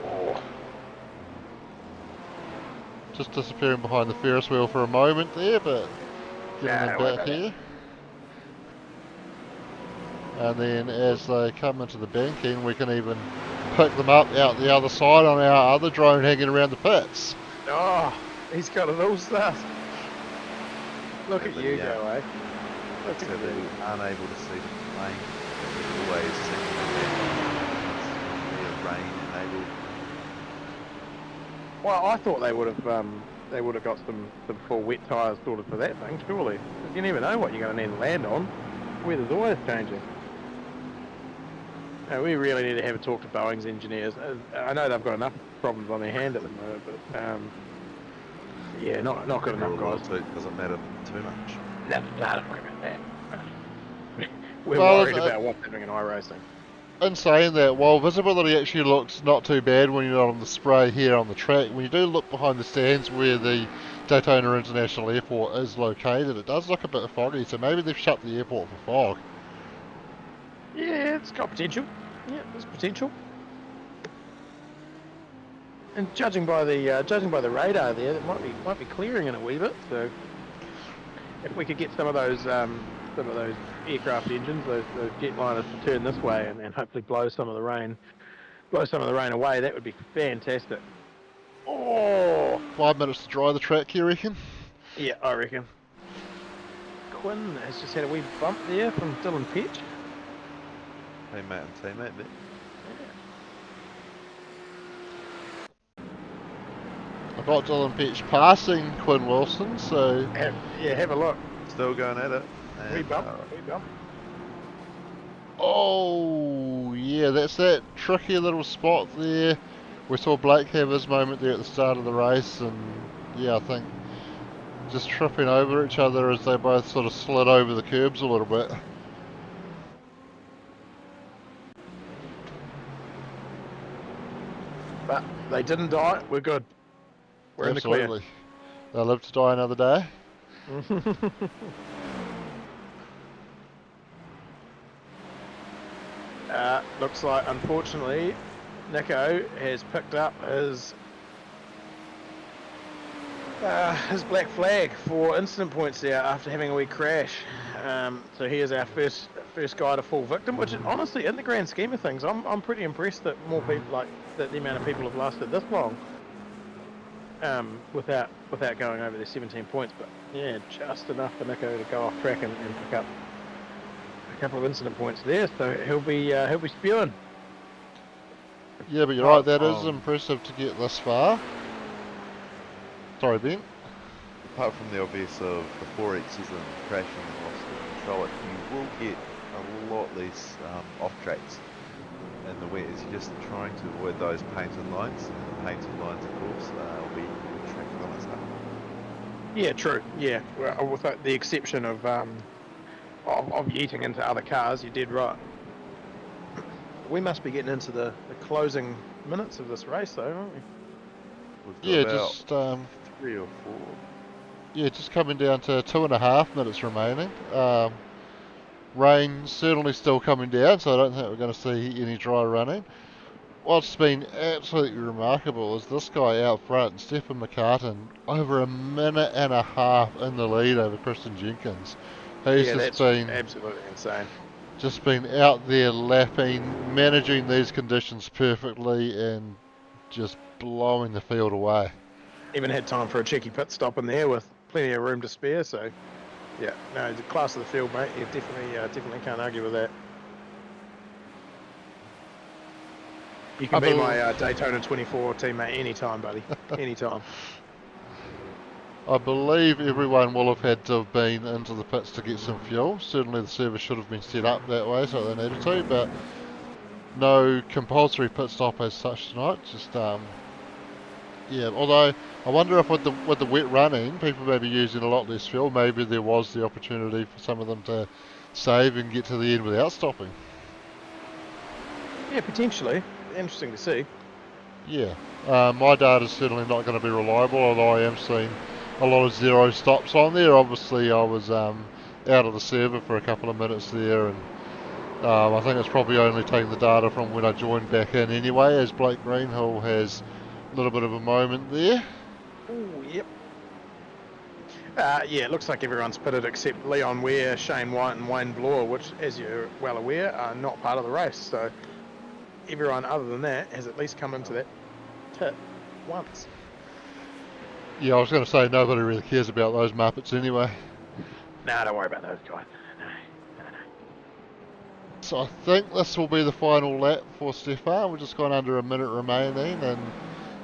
Oh. Just disappearing behind the Ferris wheel for a moment there, but getting them back here. And then as they come into the banking, we can even pick them up out the other side on our other drone hanging around the pits. Oh, he's got it all stuff. Look at you go, eh? Look So at they're you. unable to see the plane. There's always seeing the rain enabled. Well, I thought they would have got some full wet tyres sorted for that thing, surely. 'Cause you never know what you're going to need to land on. Weather's always changing. No, we really need to have a talk to Boeing's engineers. I know they've got enough problems on their hand at the moment, but yeah, not good enough, guys. It doesn't matter too much. No, don't worry about that. We're Well, worried about what's happening in iRacing. In saying that, while visibility actually looks not too bad when you're not on the spray here on the track, when you do look behind the stands where the Daytona International Airport is located, it does look a bit foggy, so maybe they've shut the airport for fog. Yeah, it's got potential. Yeah, there's potential. And judging by the radar there, it might be clearing in a wee bit. So if we could get some of those aircraft engines, those jetliners to turn this way and hopefully blow some of the rain away, that would be fantastic. Oh, 5 minutes to dry the track, you reckon? yeah, I reckon. Quinn has just had a wee bump there from Dylan Petch. Hey mate and teammate there. I've got Dylan Petch passing Quinn Wilson, so... Have a look. Still going at it. And, Wee bump. Oh, yeah, that's that tricky little spot there. We saw Blake have his moment there at the start of the race, and yeah, I think just tripping over each other as they both sort of slid over the curbs a little bit. But they didn't die. We're good. We're Absolutely. in the They'll live to die another day. clear. Looks like, unfortunately, Nico has picked up his black flag for incident points there after having a wee crash. So he is our first guy to fall victim, which honestly, in the grand scheme of things, I'm pretty impressed that more people, that the amount of people have lasted this long without going over their 17 points. But yeah, just enough for Nico to go off track and pick up a couple of incident points there. So he'll be spewing. Yeah, but you're right, that is impressive to get this far. Sorry, Ben. Apart from the obvious of the 4Xs and crashing and loss of control, you will get a lot less off tracks in the wet as you're just trying to avoid those painted lines. And the painted lines, of course, will be track limits up. Yeah, true. Yeah, well, with the exception of yeeting into other cars, you did right. We must be getting into the closing minutes of this race, though, aren't we? We've got Yeah, about just 3 or 4. yeah, just coming down to 2.5 minutes remaining. Rain certainly still coming down, so I don't think we're going to see any dry running. What's been absolutely remarkable is this guy out front, Stephen McCartan, over a minute and a half in the lead over Christian Jenkins. He's Yeah, that's absolutely insane. just been out there lapping, managing these conditions perfectly, and just blowing the field away. Even had time for a cheeky pit stop in there with plenty of room to spare. So, yeah, no, the class of the field, mate. You definitely can't argue with that. You can be my Daytona 24 teammate anytime, buddy. Anytime. I believe everyone will have had to have been into the pits to get some fuel. Certainly the service should have been set up that way, so they needed to, but no compulsory pit stop as such tonight. Just yeah. Although I wonder if with the wet running, people may be using a lot less fuel. Maybe there was the opportunity for some of them to save and get to the end without stopping. Yeah, potentially. Interesting to see. Yeah. My data's certainly not going to be reliable, although I am seeing a lot of zero stops on there. Obviously, I was out of the server for a couple of minutes there, and I think it's probably only taking the data from when I joined back in anyway, as Blake Greenhill has a little bit of a moment there. Oh, yep. Yeah, it looks like everyone's pitted except Leon Ware, Shane White and Wayne Bloor, which, as you're well aware, are not part of the race. So everyone other than that has at least come into that pit once. Yeah, I was going to say nobody really cares about those Muppets anyway. Nah, don't worry about those guys. No. So I think this will be the final lap for Stefan. We're just gone under a minute remaining and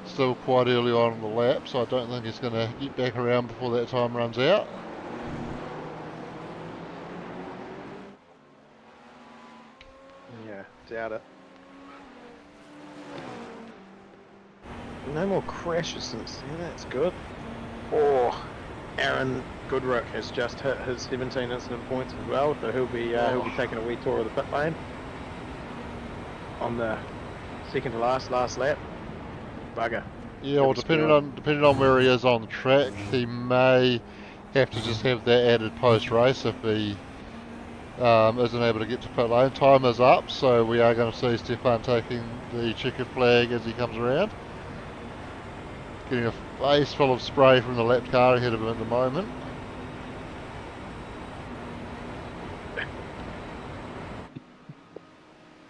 still quite early on in the lap, so I don't think he's going to get back around before that time runs out. Yeah, doubt it. No more crashes since then, that's good. Oh, Aaron Goodrick has just hit his 17 incident points as well, so he'll be taking a wee tour of the pit lane on the second to last lap. Bugger. Yeah, well, depending on where he is on the track, he may have to just have that added post race if he isn't able to get to pit lane. Time is up, so we are going to see Stefan taking the checkered flag as he comes around. Getting a face full of spray from the lapped car ahead of him at the moment.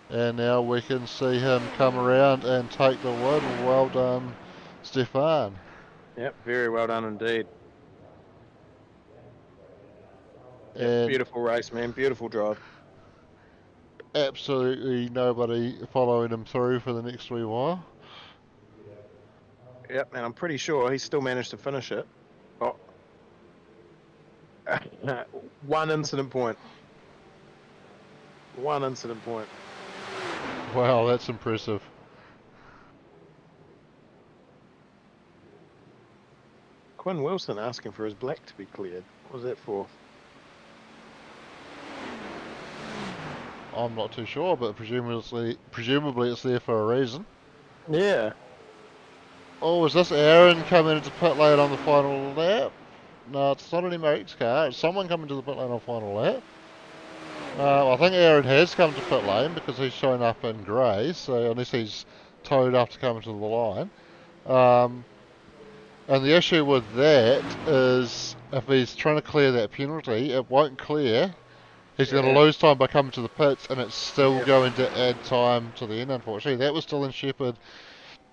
And now we can see him come around and take the win. Well done, Stefan. Yep, very well done indeed. And beautiful race, man. Beautiful drive. Absolutely nobody following him through for the next wee while. Yep, and I'm pretty sure he still managed to finish it. Oh. One incident point. One incident point. Wow, that's impressive. Quinn Wilson asking for his black to be cleared. What was that for? I'm not too sure, but presumably it's there for a reason. Yeah. Oh, is this Aaron coming into pit lane on the final lap? No, it's not an MRX car. It's someone coming to the pit lane on the final lap. I think Aaron has come to pit lane because he's shown up in grey, so unless he's towed up to come into the line. And the issue with that is if he's trying to clear that penalty, it won't clear. He's going to lose time by coming to the pits, and it's still going to add time to the end, unfortunately. That was Dylan Shepherd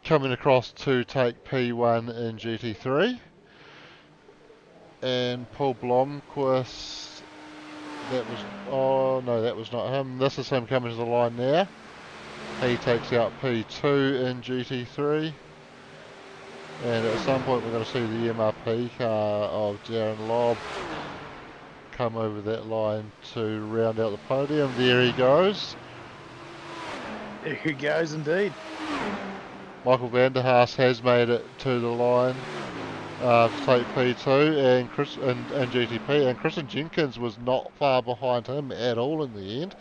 coming across to take P1 in GT3. And Paul Blomqvist, that was not him. This is him coming to the line now. He takes out P2 in GT3. And at some point we're going to see the MRP car of Darren Lobb come over that line to round out the podium. There he goes. There he goes indeed. Michael van der Haas has made it to the line to take P2 and GTP, and Christian Jenkins was not far behind him at all in the end.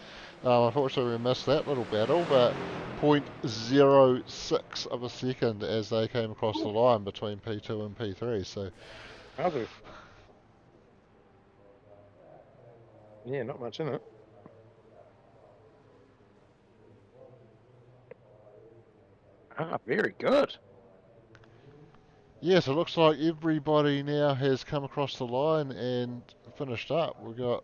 Unfortunately we missed that little battle, but 0.06 of a second as they came across the line between P2 and P3. So, yeah, not much in it. Ah, very good. Yes, it looks like everybody now has come across the line and finished up. We've got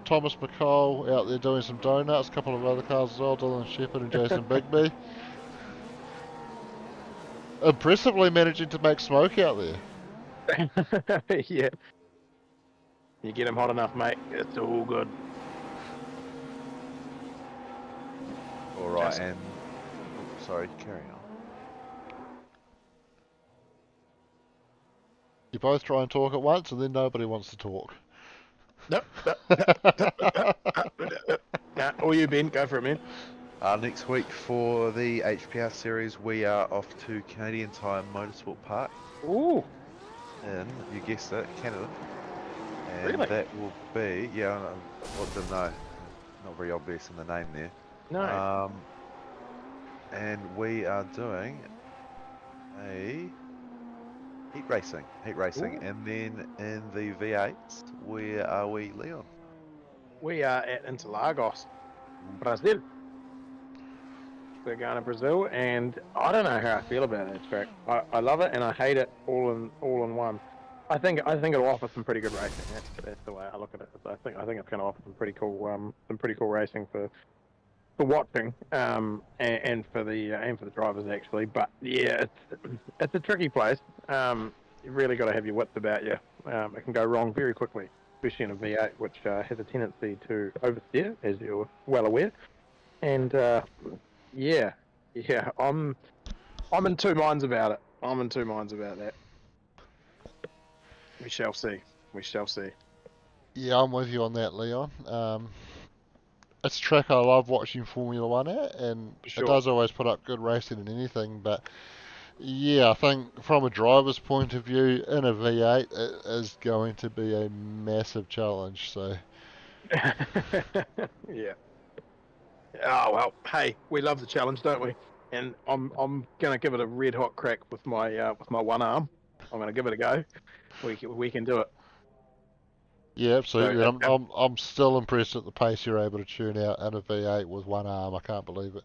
Thomas McCall out there doing some donuts, a couple of other cars as well, Dylan Shepherd and Jason Bigby. Impressively managing to make smoke out there. Yeah. You get them hot enough, mate. It's all good. All right, Just- and oh, sorry, carry on. You both try and talk at once and then nobody wants to talk. Nope. All you, Ben. Go for it, man. Next week for the HPR series, we are off to Canadian Tire Motorsport Park Ooh. in, you guessed it, Canada. And Really? that will be, yeah, what to know, not very obvious in the name there. No. And we are doing a heat racing, Ooh. and then in the V8s, where are we, Leon? We are at Interlagos, Brazil. We're going to Brazil, and I don't know how I feel about that track. I love it and I hate it all in one. I think it'll offer some pretty good racing. That's the way I look at it. I think it's going to offer some pretty cool racing for watching, and for the drivers actually. But yeah, it's a tricky place. You really got to have your wits about you. It can go wrong very quickly, especially in a V8, which has a tendency to oversteer, as you're well aware. And yeah, I'm in two minds about it. I'm in two minds about that. We shall see. We shall see. Yeah, I'm with you on that, Leon. It's a track I love watching Formula One at, and Sure. it does always put up good racing and anything, but yeah, I think from a driver's point of view, in a V8, it is going to be a massive challenge, so... Yeah. Oh well, hey, we love the challenge, don't we? And I'm gonna give it a red hot crack with my one arm. I'm gonna give it a go. We can do it. Yeah, absolutely. So, I'm still impressed at the pace you're able to tune out in a V8 with one arm. I can't believe it.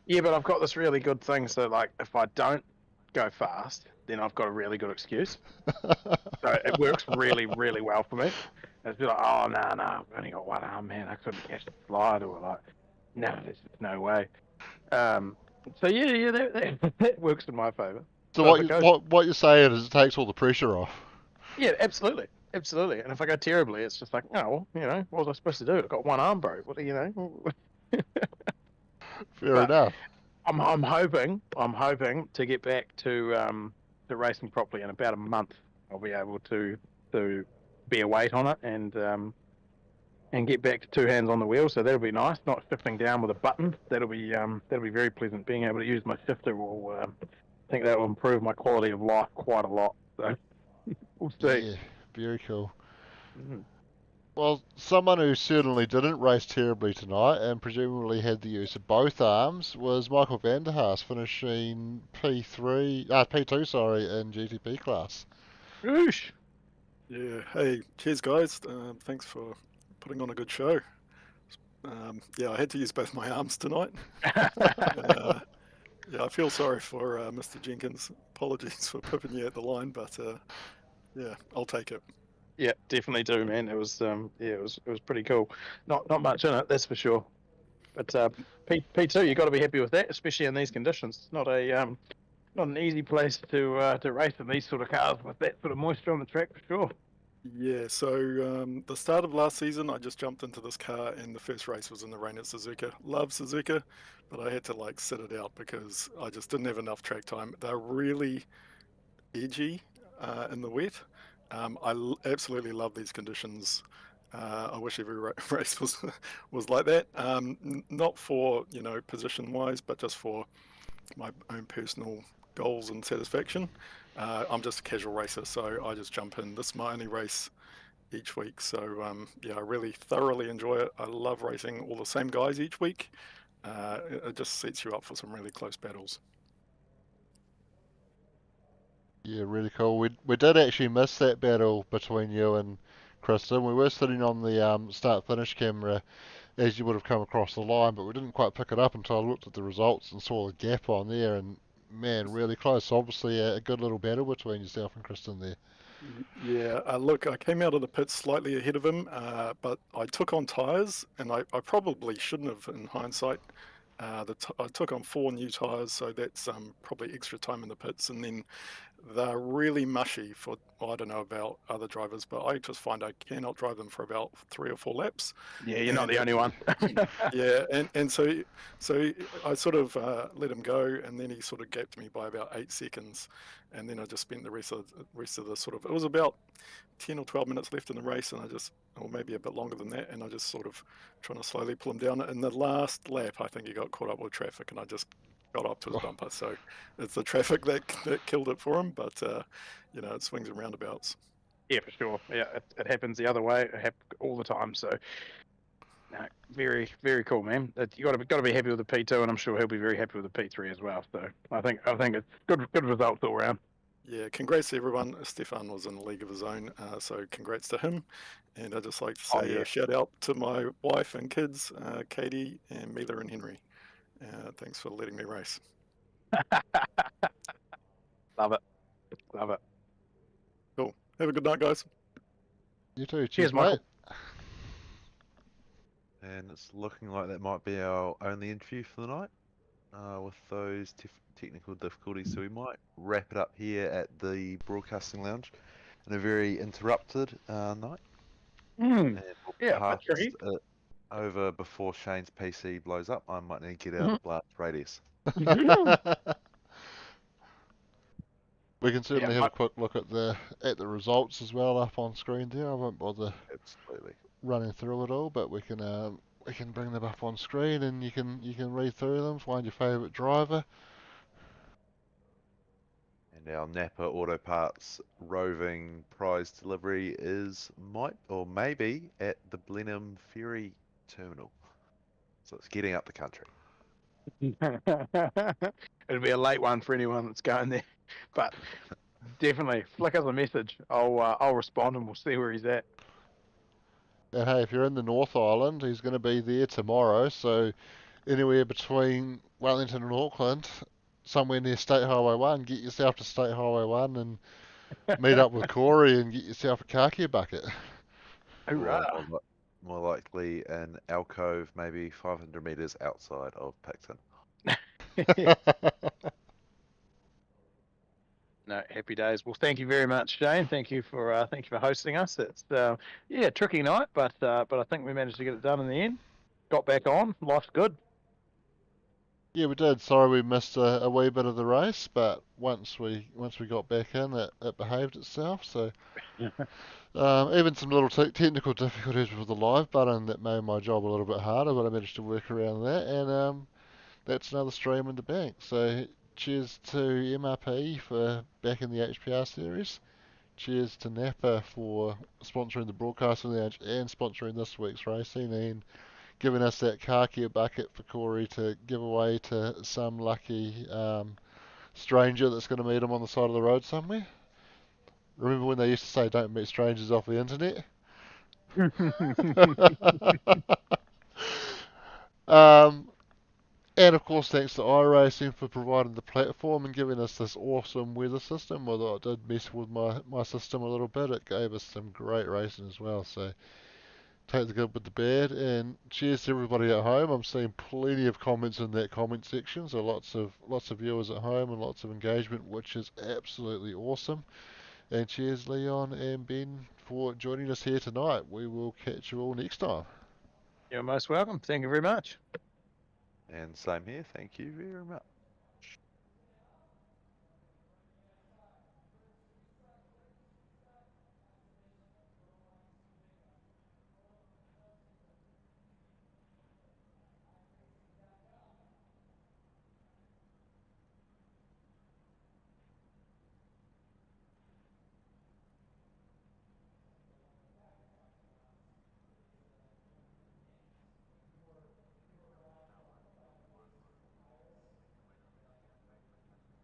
yeah, but I've got this really good thing. So like, if I don't go fast, then I've got a really good excuse. So it works really, really well for me. It's be like, oh no, I've only got one arm, man. I couldn't catch the slide, or like, no, there's just no way. So yeah, that works in my favour. So So if it goes, what you're saying is it takes all the pressure off. yeah, absolutely. And if I go terribly, it's just like, oh, well, what was I supposed to do? I've got one arm, bro. What do you know? Fair But enough. I'm hoping to get back to racing properly in about a month. I'll be able to bear weight on it and get back to two hands on the wheel. So that'll be nice. Not shifting down with a button. That'll be very pleasant. Being able to use my shifter will, I think that will improve my quality of life quite a lot. So we'll see. Yeah, very cool. Mhm. Well, someone who certainly didn't race terribly tonight and presumably had the use of both arms was Michael van der Haas, finishing P2, sorry, in GTP class. Oosh. Yeah, hey, cheers guys. Thanks for putting on a good show. Yeah, I had to use both my arms tonight. Yeah, I feel sorry for Mr. Jenkins. Apologies for pipping you at the line, but yeah, I'll take it. Yeah, definitely do, man. It was it was pretty cool. Not much in it, that's for sure. But P2, you got to be happy with that, especially in these conditions. It's not an easy place to race in these sort of cars with that sort of moisture on the track, for sure. Yeah, so the start of last season, I just jumped into this car and the first race was in the rain at Suzuka. Love Suzuka, but I had to like sit it out because I just didn't have enough track time. They're really edgy in the wet. Absolutely love these conditions. I wish every race was like that. Not for position wise, but just for my own personal goals and satisfaction. I'm just a casual racer, so I just jump in. This is my only race each week, so yeah, I really thoroughly enjoy it. I love racing all the same guys each week. It just sets you up for some really close battles. Yeah, really cool. We did actually miss that battle between you and Kristen. We were sitting on the start-finish camera as you would have come across the line, but we didn't quite pick it up until I looked at the results and saw the gap on there, and man, really close. Obviously, a good little battle between yourself and Kristen there. Yeah, look, I came out of the pit slightly ahead of him, but I took on tyres, and I probably shouldn't have in hindsight. I took on 4 new tyres, so that's probably extra time in the pits, and then they're really mushy for, I don't know about other drivers, but I just find I cannot drive them for about 3 or 4 laps. Yeah, you're not And the only one. yeah, and so I sort of let him go, and then he sort of gapped me by about 8 seconds, and then I just spent the rest of the sort of, it was about 10 or 12 minutes left in the race, and or maybe a bit longer than that, and I just sort of trying to slowly pull him down. In the last lap, I think he got caught up with traffic, and I just got up to his bumper. So it's the traffic that killed it for him, but it swings and roundabouts. Yeah, for sure. Yeah, it happens the other way. It happens all the time. So, no, very, very cool, man. You got to be happy with the P2, and I'm sure he'll be very happy with the P3 as well. So, I think it's good results all around. Yeah, congrats to everyone. Stefan was in a league of his own, so congrats to him. And I'd just like to say a shout out to my wife and kids, Katie and Mila and Henry. Thanks for letting me race. Love it. Love it. Cool. Have a good night, guys. You too. Cheers, Michael. Mate. And it's looking like that might be our only interview for the night with those technical difficulties. So we might wrap it up here at the broadcasting lounge in a very interrupted night. And we'll pass it over before Shane's PC blows up. I might need to get out the blast radius. We can certainly have a quick look at the results as well up on screen there. I won't bother running through it all, but we can bring them up on screen, and you can read through them, find your favourite driver. And our Napa Auto Parts roving prize delivery maybe at the Blenheim Ferry Terminal. So it's getting up the country. It'll be a late one for anyone that's going there, but definitely flick us a message. I'll respond, and we'll see where he's at. And hey, if you're in the North Island, he's going to be there tomorrow. So anywhere between Wellington and Auckland, somewhere near State Highway 1, get yourself to State Highway 1 and meet up with Corey and get yourself a car care bucket. Hoorah. More likely an alcove, maybe 500 metres outside of Picton. No, happy days. Well, thank you very much, Shane. Thank you for hosting us. It's tricky night, but I think we managed to get it done in the end. Got back on. Life's good. Yeah, we did. Sorry we missed a wee bit of the race, but once we got back in, it behaved itself. So even some little technical difficulties with the live button that made my job a little bit harder, but I managed to work around that, and that's another stream in the bank. So cheers to MRP for backing the HPR series. Cheers to Napa for sponsoring the broadcasting lounge and sponsoring this week's racing, and giving us that car care bucket for Corey to give away to some lucky stranger that's going to meet him on the side of the road somewhere. Remember when they used to say don't meet strangers off the internet? And of course, thanks to iRacing for providing the platform and giving us this awesome weather system. Although it did mess with my system a little bit, it gave us some great racing as well. So take the good with the bad, and cheers to everybody at home. I'm seeing plenty of comments in that comment section, so lots of viewers at home and lots of engagement, which is absolutely awesome. And cheers, Leon and Ben, for joining us here tonight. We will catch you all next time. You're most welcome. Thank you very much. And same here. Thank you very much.